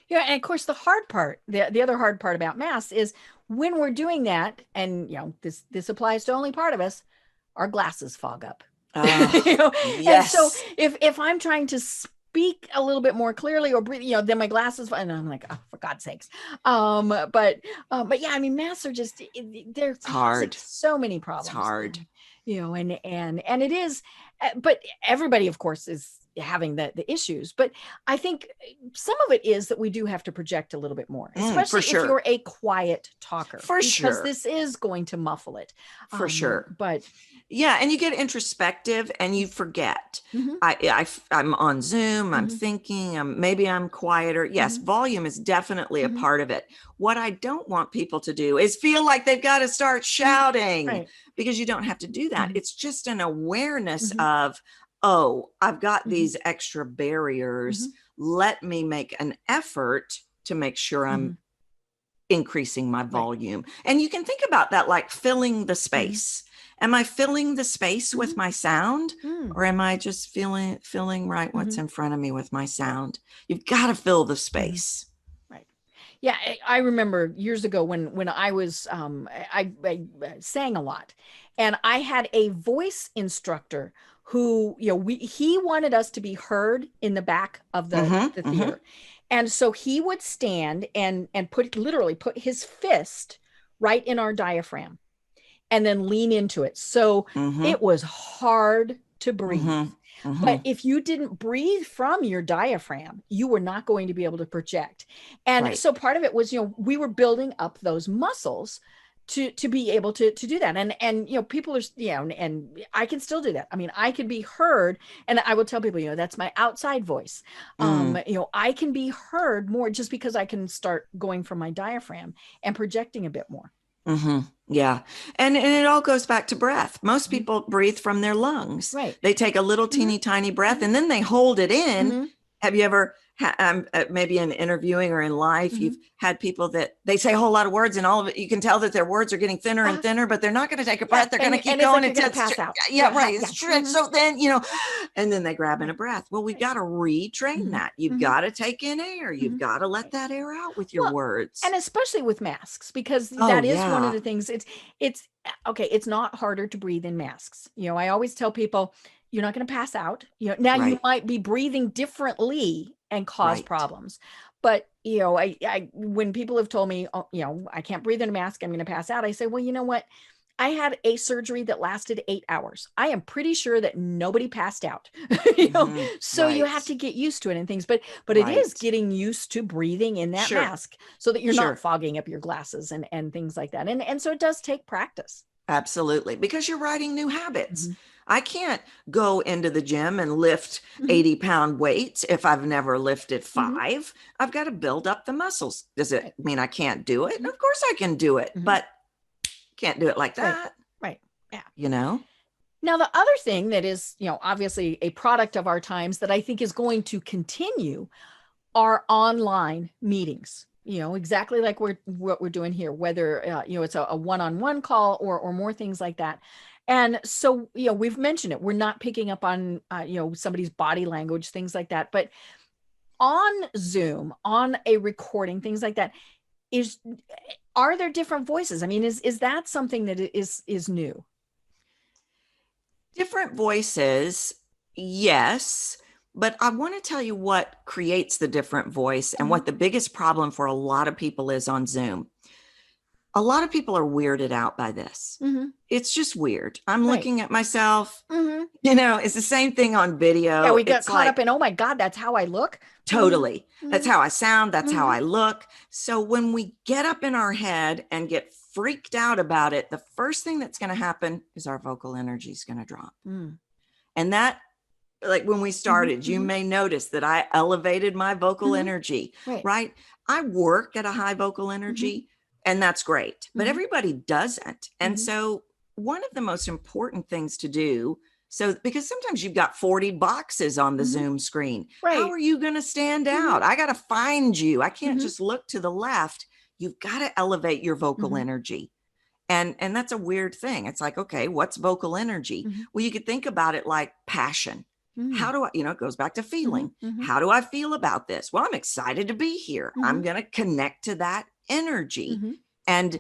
Speaker 2: Yeah. And of course, the hard part, the other hard part about masks is when we're doing that, and this applies to only part of us, our glasses fog up. Yes. And so if I'm trying to speak a little bit more clearly or breathe, then my glasses, and I'm like, oh, for God's sakes. But yeah, I mean, masks are just, they're hard. So many problems.
Speaker 3: It's hard.
Speaker 2: And it is, but everybody, of course, is having the issues. But I think some of it is that we do have to project a little bit more, especially if you're a quiet talker. Because this is going to muffle it.
Speaker 3: For sure.
Speaker 2: But
Speaker 3: yeah, and you get introspective and you forget. I'm on Zoom, I'm thinking, maybe I'm quieter. Yes, volume is definitely a part of it. What I don't want people to do is feel like they've got to start shouting, because you don't have to do that. It's just an awareness of, oh, I've got these extra barriers. Let me make an effort to make sure I'm increasing my volume. And you can think about that like filling the space. Am I filling the space with my sound, or am I just filling right what's in front of me with my sound? You've got to fill the space.
Speaker 2: Right. Yeah, I remember years ago when I was I sang a lot, and I had a voice instructor who, he wanted us to be heard in the back of the theater. And so he would stand and literally put his fist right in our diaphragm and then lean into it. So it was hard to breathe. But if you didn't breathe from your diaphragm, you were not going to be able to project. And so part of it was, we were building up those muscles to be able to do that. And people are, and I can still do that. I mean, I could be heard, and I will tell people, that's my outside voice. I can be heard more just because I can start going from my diaphragm and projecting a bit more.
Speaker 3: Yeah. And it all goes back to breath. Most people breathe from their lungs.
Speaker 2: Right.
Speaker 3: They take a little teeny tiny breath and then they hold it in. Have you ever maybe in interviewing or in life, you've had people that they say a whole lot of words, and all of it, you can tell that their words are getting thinner and thinner, but they're not going to take a breath. They're going to keep going
Speaker 2: until pass out.
Speaker 3: Yeah, right. It's true. So then, and then they grab in a breath. Well, we've got to retrain that. You've got to take in air. You've got to let that air out with your words.
Speaker 2: And especially with masks, because that is one of the things. It's okay. It's not harder to breathe in masks. I always tell people, you're not going to pass out. Now you might be breathing differently and cause problems. But, I when people have told me, I can't breathe in a mask, I'm going to pass out. I say, well, you know what? I had a surgery that lasted 8 hours. I am pretty sure that nobody passed out, so you have to get used to it and things, but it is getting used to breathing in that mask so that you're not fogging up your glasses and things like that. And so it does take practice.
Speaker 3: Absolutely. Because you're writing new habits. I can't go into the gym and lift 80-pound weights if I've never lifted 5. I've got to build up the muscles. Does it mean I can't do it? Of course I can do it, but can't do it like that.
Speaker 2: Right. Yeah.
Speaker 3: Now,
Speaker 2: the other thing that is, obviously a product of our times that I think is going to continue are online meetings. Exactly like what we're doing here, whether, it's a one-on-one call or more things like that. And so, we've mentioned it. We're not picking up on, somebody's body language, things like that. But on Zoom, on a recording, things like that, are there different voices? I mean, is that something that is new?
Speaker 3: Different voices, yes. But I want to tell you what creates the different voice and what the biggest problem for a lot of people is on Zoom. A lot of people are weirded out by this. It's just weird. I'm looking at myself, it's the same thing on video.
Speaker 2: Yeah, we got caught up in, oh my God, that's how I look.
Speaker 3: Totally. That's how I sound. That's how I look. So when we get up in our head and get freaked out about it, the first thing that's going to happen is our vocal energy is going to drop. And that, like when we started, you may notice that I elevated my vocal energy, right? I work at a high vocal energy. And that's great, but everybody doesn't. And so one of the most important things to do, because sometimes you've got 40 boxes on the Zoom screen. How are you going to stand out? I got to find you. I can't just look to the left. You've got to elevate your vocal energy. And that's a weird thing. It's like, okay, what's vocal energy? Well, you could think about it like passion. How do I, it goes back to feeling. How do I feel about this? Well, I'm excited to be here. I'm going to connect to that energy. And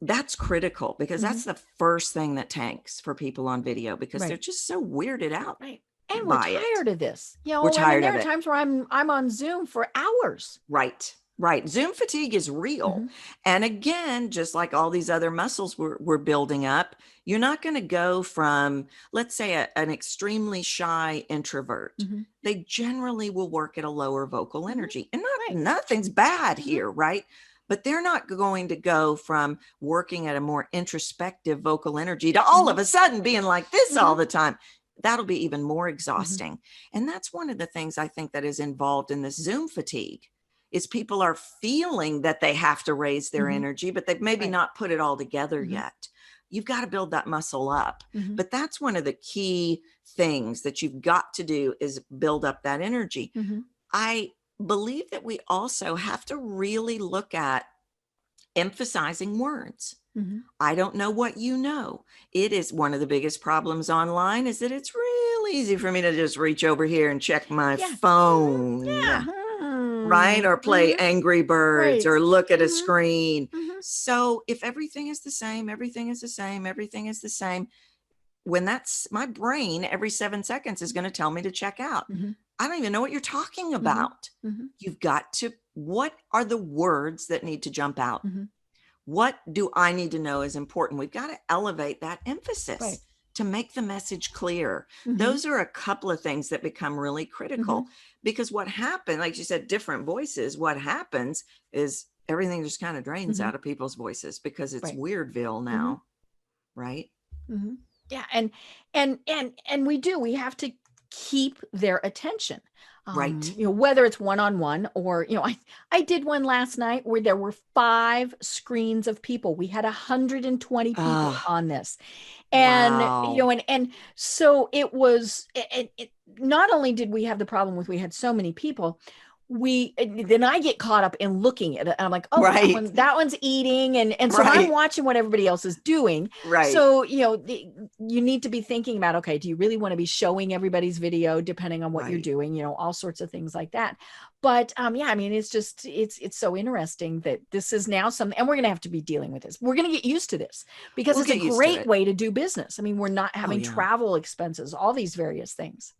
Speaker 3: that's critical because that's the first thing that tanks for people on video because they're just so weirded out.
Speaker 2: And we're tired of this.
Speaker 3: We're tired of it.
Speaker 2: There are times where I'm on Zoom for hours.
Speaker 3: Right. Zoom fatigue is real. And again, just like all these other muscles we're building up, you're not going to go from, let's say, an extremely shy introvert. They generally will work at a lower vocal energy. And nothing's bad here, right? But they're not going to go from working at a more introspective vocal energy to all of a sudden being like this all the time. That'll be even more exhausting. And that's one of the things I think that is involved in this Zoom fatigue is people are feeling that they have to raise their energy, but they've maybe not put it all together yet. You've got to build that muscle up. But that's one of the key things that you've got to do is build up that energy. believe that we also have to really look at emphasizing words. I don't know what you know. It is one of the biggest problems online is that it's real easy for me to just reach over here and check my phone. Right? Or play Angry Birds or look at a screen. So if everything is the same, everything is the same, everything is the same, when that's my brain every 7 seconds is going to tell me to check out. I don't even know what you're talking about. You've got to, what are the words that need to jump out? What do I need to know is important? We've got to elevate that emphasis to make the message clear. Those are a couple of things that become really critical because what happened, like you said, different voices, what happens is everything just kind of drains out of people's voices because it's Weirdville now. Right.
Speaker 2: Yeah. And we have to keep their attention.
Speaker 3: Right.
Speaker 2: You know, whether it's one-on-one or, you know, I did one last night where there were 5 screens of people. We had 120 people on this. And, you know, and so it was, not only did we have the problem with, we had so many people, then I get caught up in looking at it. I'm like, oh, that one's eating. And so I'm watching what everybody else is doing. So, you know, you need to be thinking about, okay, do you really want to be showing everybody's video depending on what you're doing, you know, all sorts of things like that. But yeah, I mean, it's just, it's so interesting that this is now something, and we're going to have to be dealing with this. We're going to get used to this because it's a great way to do business. I mean, we're not having travel expenses, all these various things.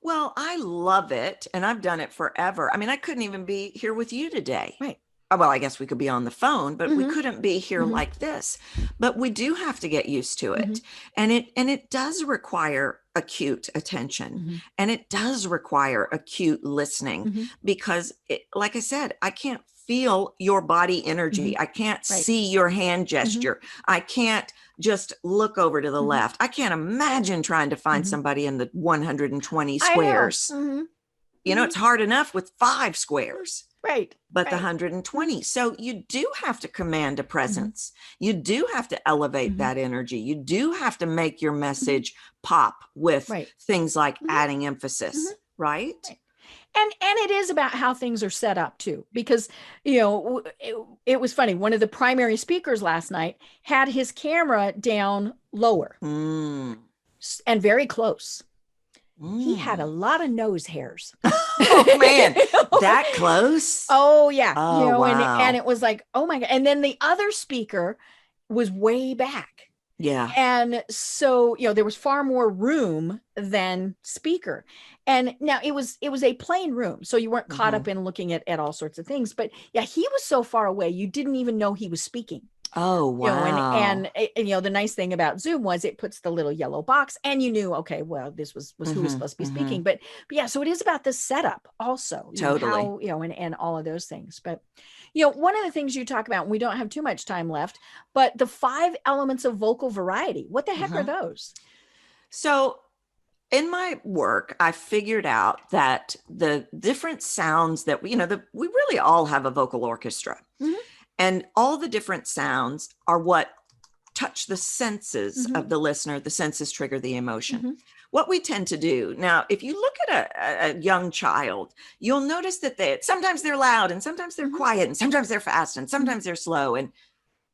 Speaker 3: Well, I love it. And I've done it forever. I mean, I couldn't even be here with you today.
Speaker 2: Right.
Speaker 3: Well, I guess we could be on the phone, but we couldn't be here like this. But we do have to get used to it. And it does require acute attention. And it does require acute listening because like I said, I can't feel your body energy. I can't see your hand gesture. I can't just look over to the left. I can't imagine trying to find somebody in the 120 squares. You know, it's hard enough with 5 squares. But the 120. So you do have to command a presence. You do have to elevate that energy. You do have to make your message pop with things like adding emphasis, right?
Speaker 2: And it is about how things are set up too, because, you know, it was funny. One of the primary speakers last night had his camera down lower and very close. He had a lot of nose hairs.
Speaker 3: Oh man, that close?
Speaker 2: Oh yeah.
Speaker 3: Oh,
Speaker 2: you know,
Speaker 3: wow.
Speaker 2: and it was like, oh my God. And then the other speaker was way back.
Speaker 3: Yeah.
Speaker 2: And so, you know, there was far more room than speaker. And now it was a plain room. So you weren't caught up in looking at all sorts of things. But yeah, he was so far away, you didn't even know he was speaking.
Speaker 3: Oh, wow.
Speaker 2: You know, and you know, the nice thing about Zoom was it puts the little yellow box and you knew, okay, well, this was who was supposed to be speaking. But yeah, so it is about the setup also.
Speaker 3: Totally.
Speaker 2: How, you know, and all of those things. But, you know, one of the things you talk about, and we don't have too much time left, but the 5 elements of vocal variety. What the heck are those? So
Speaker 3: in my work, I figured out that the different sounds that we really all have a vocal orchestra. And all the different sounds are what touch the senses of the listener. The senses trigger the emotion. What we tend to do now, if you look at a young child, you'll notice that sometimes they're loud and sometimes they're quiet and sometimes they're fast and sometimes they're slow. And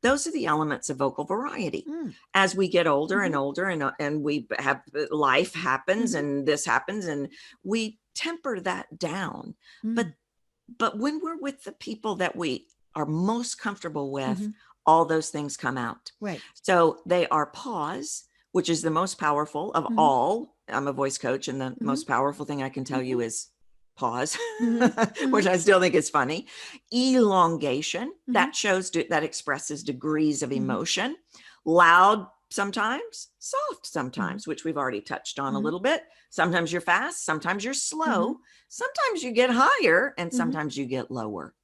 Speaker 3: those are the elements of vocal variety. As we get older and older and we have life happens and this happens and we temper that down. But when we're with the people that we are most comfortable with, all those things come out.
Speaker 2: Right.
Speaker 3: So they are pause, which is the most powerful of all. I'm a voice coach, and the most powerful thing I can tell you is pause, which I still think is funny. Elongation, that shows, that expresses degrees of emotion. Loud sometimes, soft sometimes, which we've already touched on a little bit. Sometimes you're fast, sometimes you're slow, sometimes you get higher, and sometimes you get lower.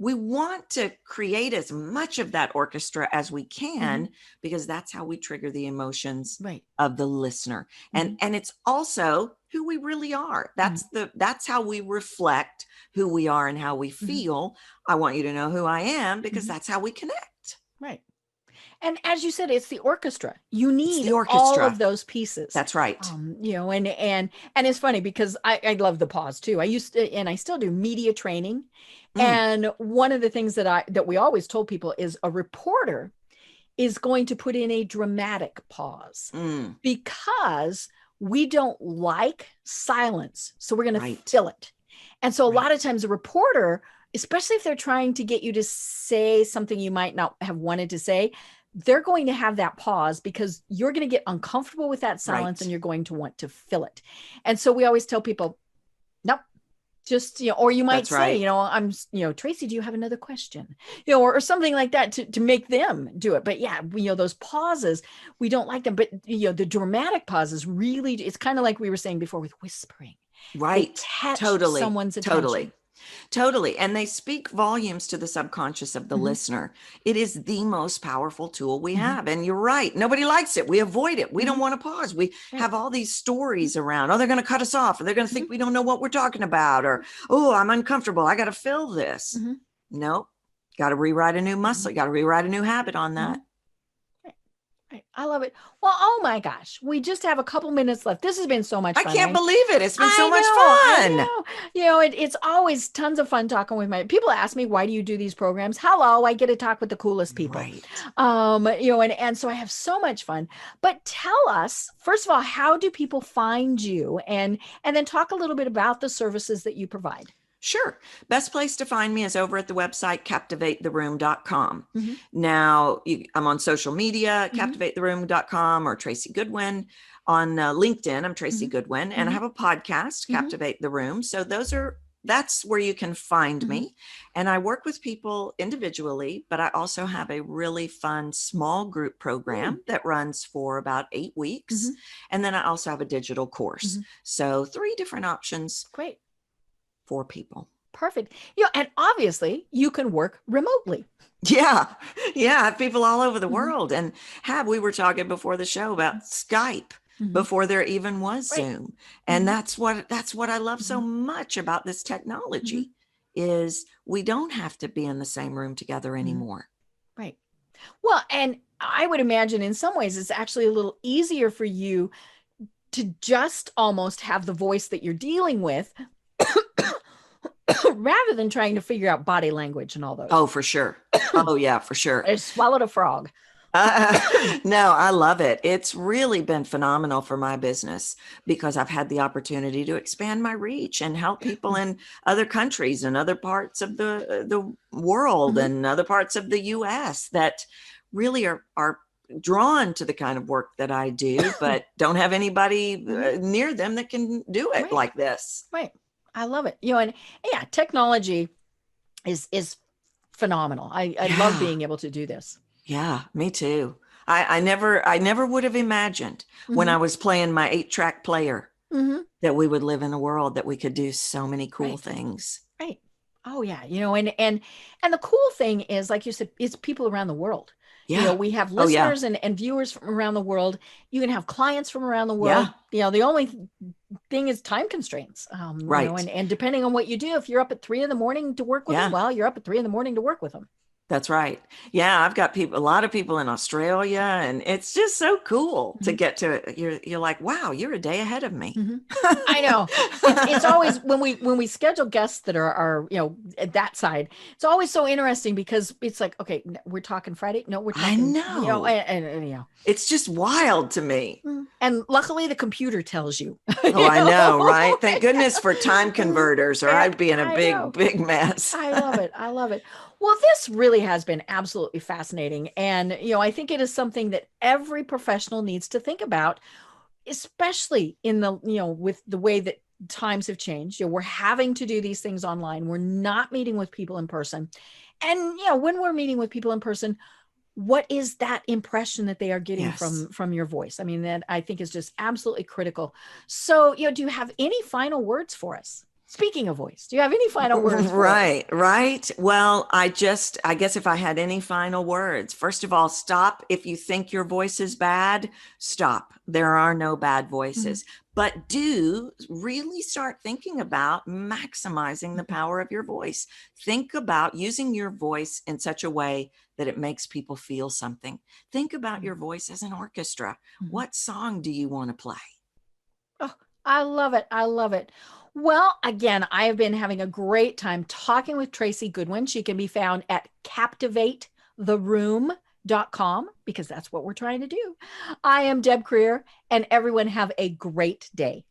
Speaker 3: We want to create as much of that orchestra as we can because that's how we trigger the emotions of the listener. And it's also who we really are. That's how we reflect who we are and how we feel. I want you to know who I am because that's how we connect.
Speaker 2: Right. And as you said, it's the orchestra. You
Speaker 3: It's
Speaker 2: need
Speaker 3: the
Speaker 2: all
Speaker 3: orchestra.
Speaker 2: of those pieces.
Speaker 3: That's right.
Speaker 2: And it's funny because I love the pause too. I used to, and I still do media training.
Speaker 3: Mm,
Speaker 2: And one of the things that we always told people is a reporter is going to put in a dramatic pause
Speaker 3: mm,
Speaker 2: because we don't like silence. So we're going to
Speaker 3: right.
Speaker 2: fill it. And so a
Speaker 3: Right.
Speaker 2: lot of times a reporter, especially if they're trying to get you to say something you might not have wanted to say, they're going to have that pause because you're going to get uncomfortable with that silence
Speaker 3: Right.
Speaker 2: and you're going to want to fill it. And so we always tell people, nope, just, or you might
Speaker 3: That's
Speaker 2: say,
Speaker 3: right.
Speaker 2: Tracy, do you have another question? Or something like that to make them do it. But yeah, those pauses, we don't like them. But, the dramatic pauses really, it's kind of like we were saying before with whispering. They
Speaker 3: Right.
Speaker 2: catch
Speaker 3: Totally.
Speaker 2: someone's
Speaker 3: Totally.
Speaker 2: attention.
Speaker 3: Totally. And they speak volumes to the subconscious of the
Speaker 2: Mhm.
Speaker 3: listener. It is the most powerful tool we
Speaker 2: Mhm.
Speaker 3: have. And you're right. Nobody likes it. We avoid it. We don't
Speaker 2: Mhm.
Speaker 3: want to pause. We
Speaker 2: Right.
Speaker 3: have all these stories around. Oh, they're going to cut us off, or they're going to think
Speaker 2: Mhm.
Speaker 3: we don't know what we're talking about, or, oh, I'm uncomfortable. I got to fill this.
Speaker 2: Mhm.
Speaker 3: Nope. Got to rewrite a new muscle.
Speaker 2: Mhm.
Speaker 3: Got to rewrite a new habit on that.
Speaker 2: Mhm. Right. Right. I love it. Well, oh my gosh, we just have a couple minutes left. This has been so much
Speaker 3: I
Speaker 2: fun.
Speaker 3: can't believe it. It's been so much
Speaker 2: I
Speaker 3: fun.
Speaker 2: know. It's always tons of fun talking with my people. Ask me, why do you do these programs? Hello, I get to talk with the coolest people.
Speaker 3: Right.
Speaker 2: And so I have so much fun. But tell us, first of all, how do people find you, and then talk a little bit about the services that you provide.
Speaker 3: Sure. Best place to find me is over at the website captivatetheroom.com.
Speaker 2: Mm-hmm.
Speaker 3: Now, I'm on social media,
Speaker 2: Mm-hmm.
Speaker 3: captivatetheroom.com or Tracy Goodwin. On LinkedIn, I'm Tracy
Speaker 2: Mm-hmm.
Speaker 3: Goodwin, and I have a podcast,
Speaker 2: Mm-hmm.
Speaker 3: Captivate the Room. So that's where you can find
Speaker 2: Mm-hmm.
Speaker 3: me. And I work with people individually, but I also have a really fun small group program that runs for about 8 weeks.
Speaker 2: Mm-hmm.
Speaker 3: And then I also have a digital course.
Speaker 2: Mm-hmm.
Speaker 3: So 3 different options.
Speaker 2: Great.
Speaker 3: For people.
Speaker 2: Perfect. And obviously you can work remotely.
Speaker 3: Yeah. Yeah. I have people all over the
Speaker 2: Mm-hmm.
Speaker 3: world. And we were talking before the show about Skype before there even was Zoom. And that's what I love so much about this technology is we don't have to be in the same room together anymore.
Speaker 2: Right. Well, and I would imagine in some ways it's actually a little easier for you to just almost have the voice that you're dealing with rather than trying to figure out body language and all those.
Speaker 3: Oh, for sure. Oh, yeah, for sure.
Speaker 2: I swallowed a frog.
Speaker 3: No, I love it. It's really been phenomenal for my business because I've had the opportunity to expand my reach and help people in other countries and other parts of the world and other parts of the US that really are drawn to the kind of work that I do, but don't have anybody near them that can do it like this.
Speaker 2: Right. I love it. And yeah, technology is phenomenal. I love being able to do this.
Speaker 3: Yeah, me too. I never would have imagined when I was playing my 8-track player that we would live in a world that we could do so many cool things.
Speaker 2: Right. Oh yeah. And the cool thing is, like you said, it's people around the world.
Speaker 3: Yeah.
Speaker 2: We have listeners and viewers from around the world. You can have clients from around the world.
Speaker 3: Yeah.
Speaker 2: The only thing is time constraints.
Speaker 3: Right.
Speaker 2: And depending on what you do, if you're up at 3 a.m. to work with them, well, you're up at 3 a.m. to work with them.
Speaker 3: That's right. Yeah, I've got a lot of people in Australia, and it's just so cool to get to it. You're like, wow, you're a day ahead of me.
Speaker 2: I know. It's always when we schedule guests that are at that side, it's always so interesting because it's like, okay, we're talking Friday. No, we're talking.
Speaker 3: I know. It's just wild to me.
Speaker 2: And luckily, the computer tells you.
Speaker 3: Oh, I know, right? Thank goodness for time converters, or I'd be in a big mess.
Speaker 2: I love it. I love it. Well, this really has been absolutely fascinating. And, I think it is something that every professional needs to think about, especially in the, with the way that times have changed. We're having to do these things online. We're not meeting with people in person. And, when we're meeting with people in person, what is that impression that they are getting from your voice? I mean, that I think is just absolutely critical. So, do you have any final words for us? Speaking of voice, do you have any final words?
Speaker 3: Right. Well, I guess if I had any final words, first of all, stop. If you think your voice is bad, stop. There are no bad voices, but do really start thinking about maximizing the power of your voice. Think about using your voice in such a way that it makes people feel something. Think about your voice as an orchestra. What song do you want to play?
Speaker 2: Oh, I love it. I love it. Well, again, I have been having a great time talking with Tracy Goodwin. She can be found at captivatetheroom.com because that's what we're trying to do. I am Deb Creer, and everyone have a great day.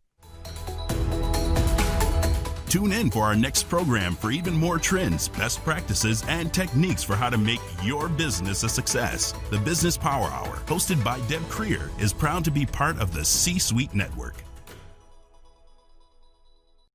Speaker 1: Tune in for our next program for even more trends, best practices, and techniques for how to make your business a success. The Business Power Hour, hosted by Deb Creer, is proud to be part of the C-Suite Network.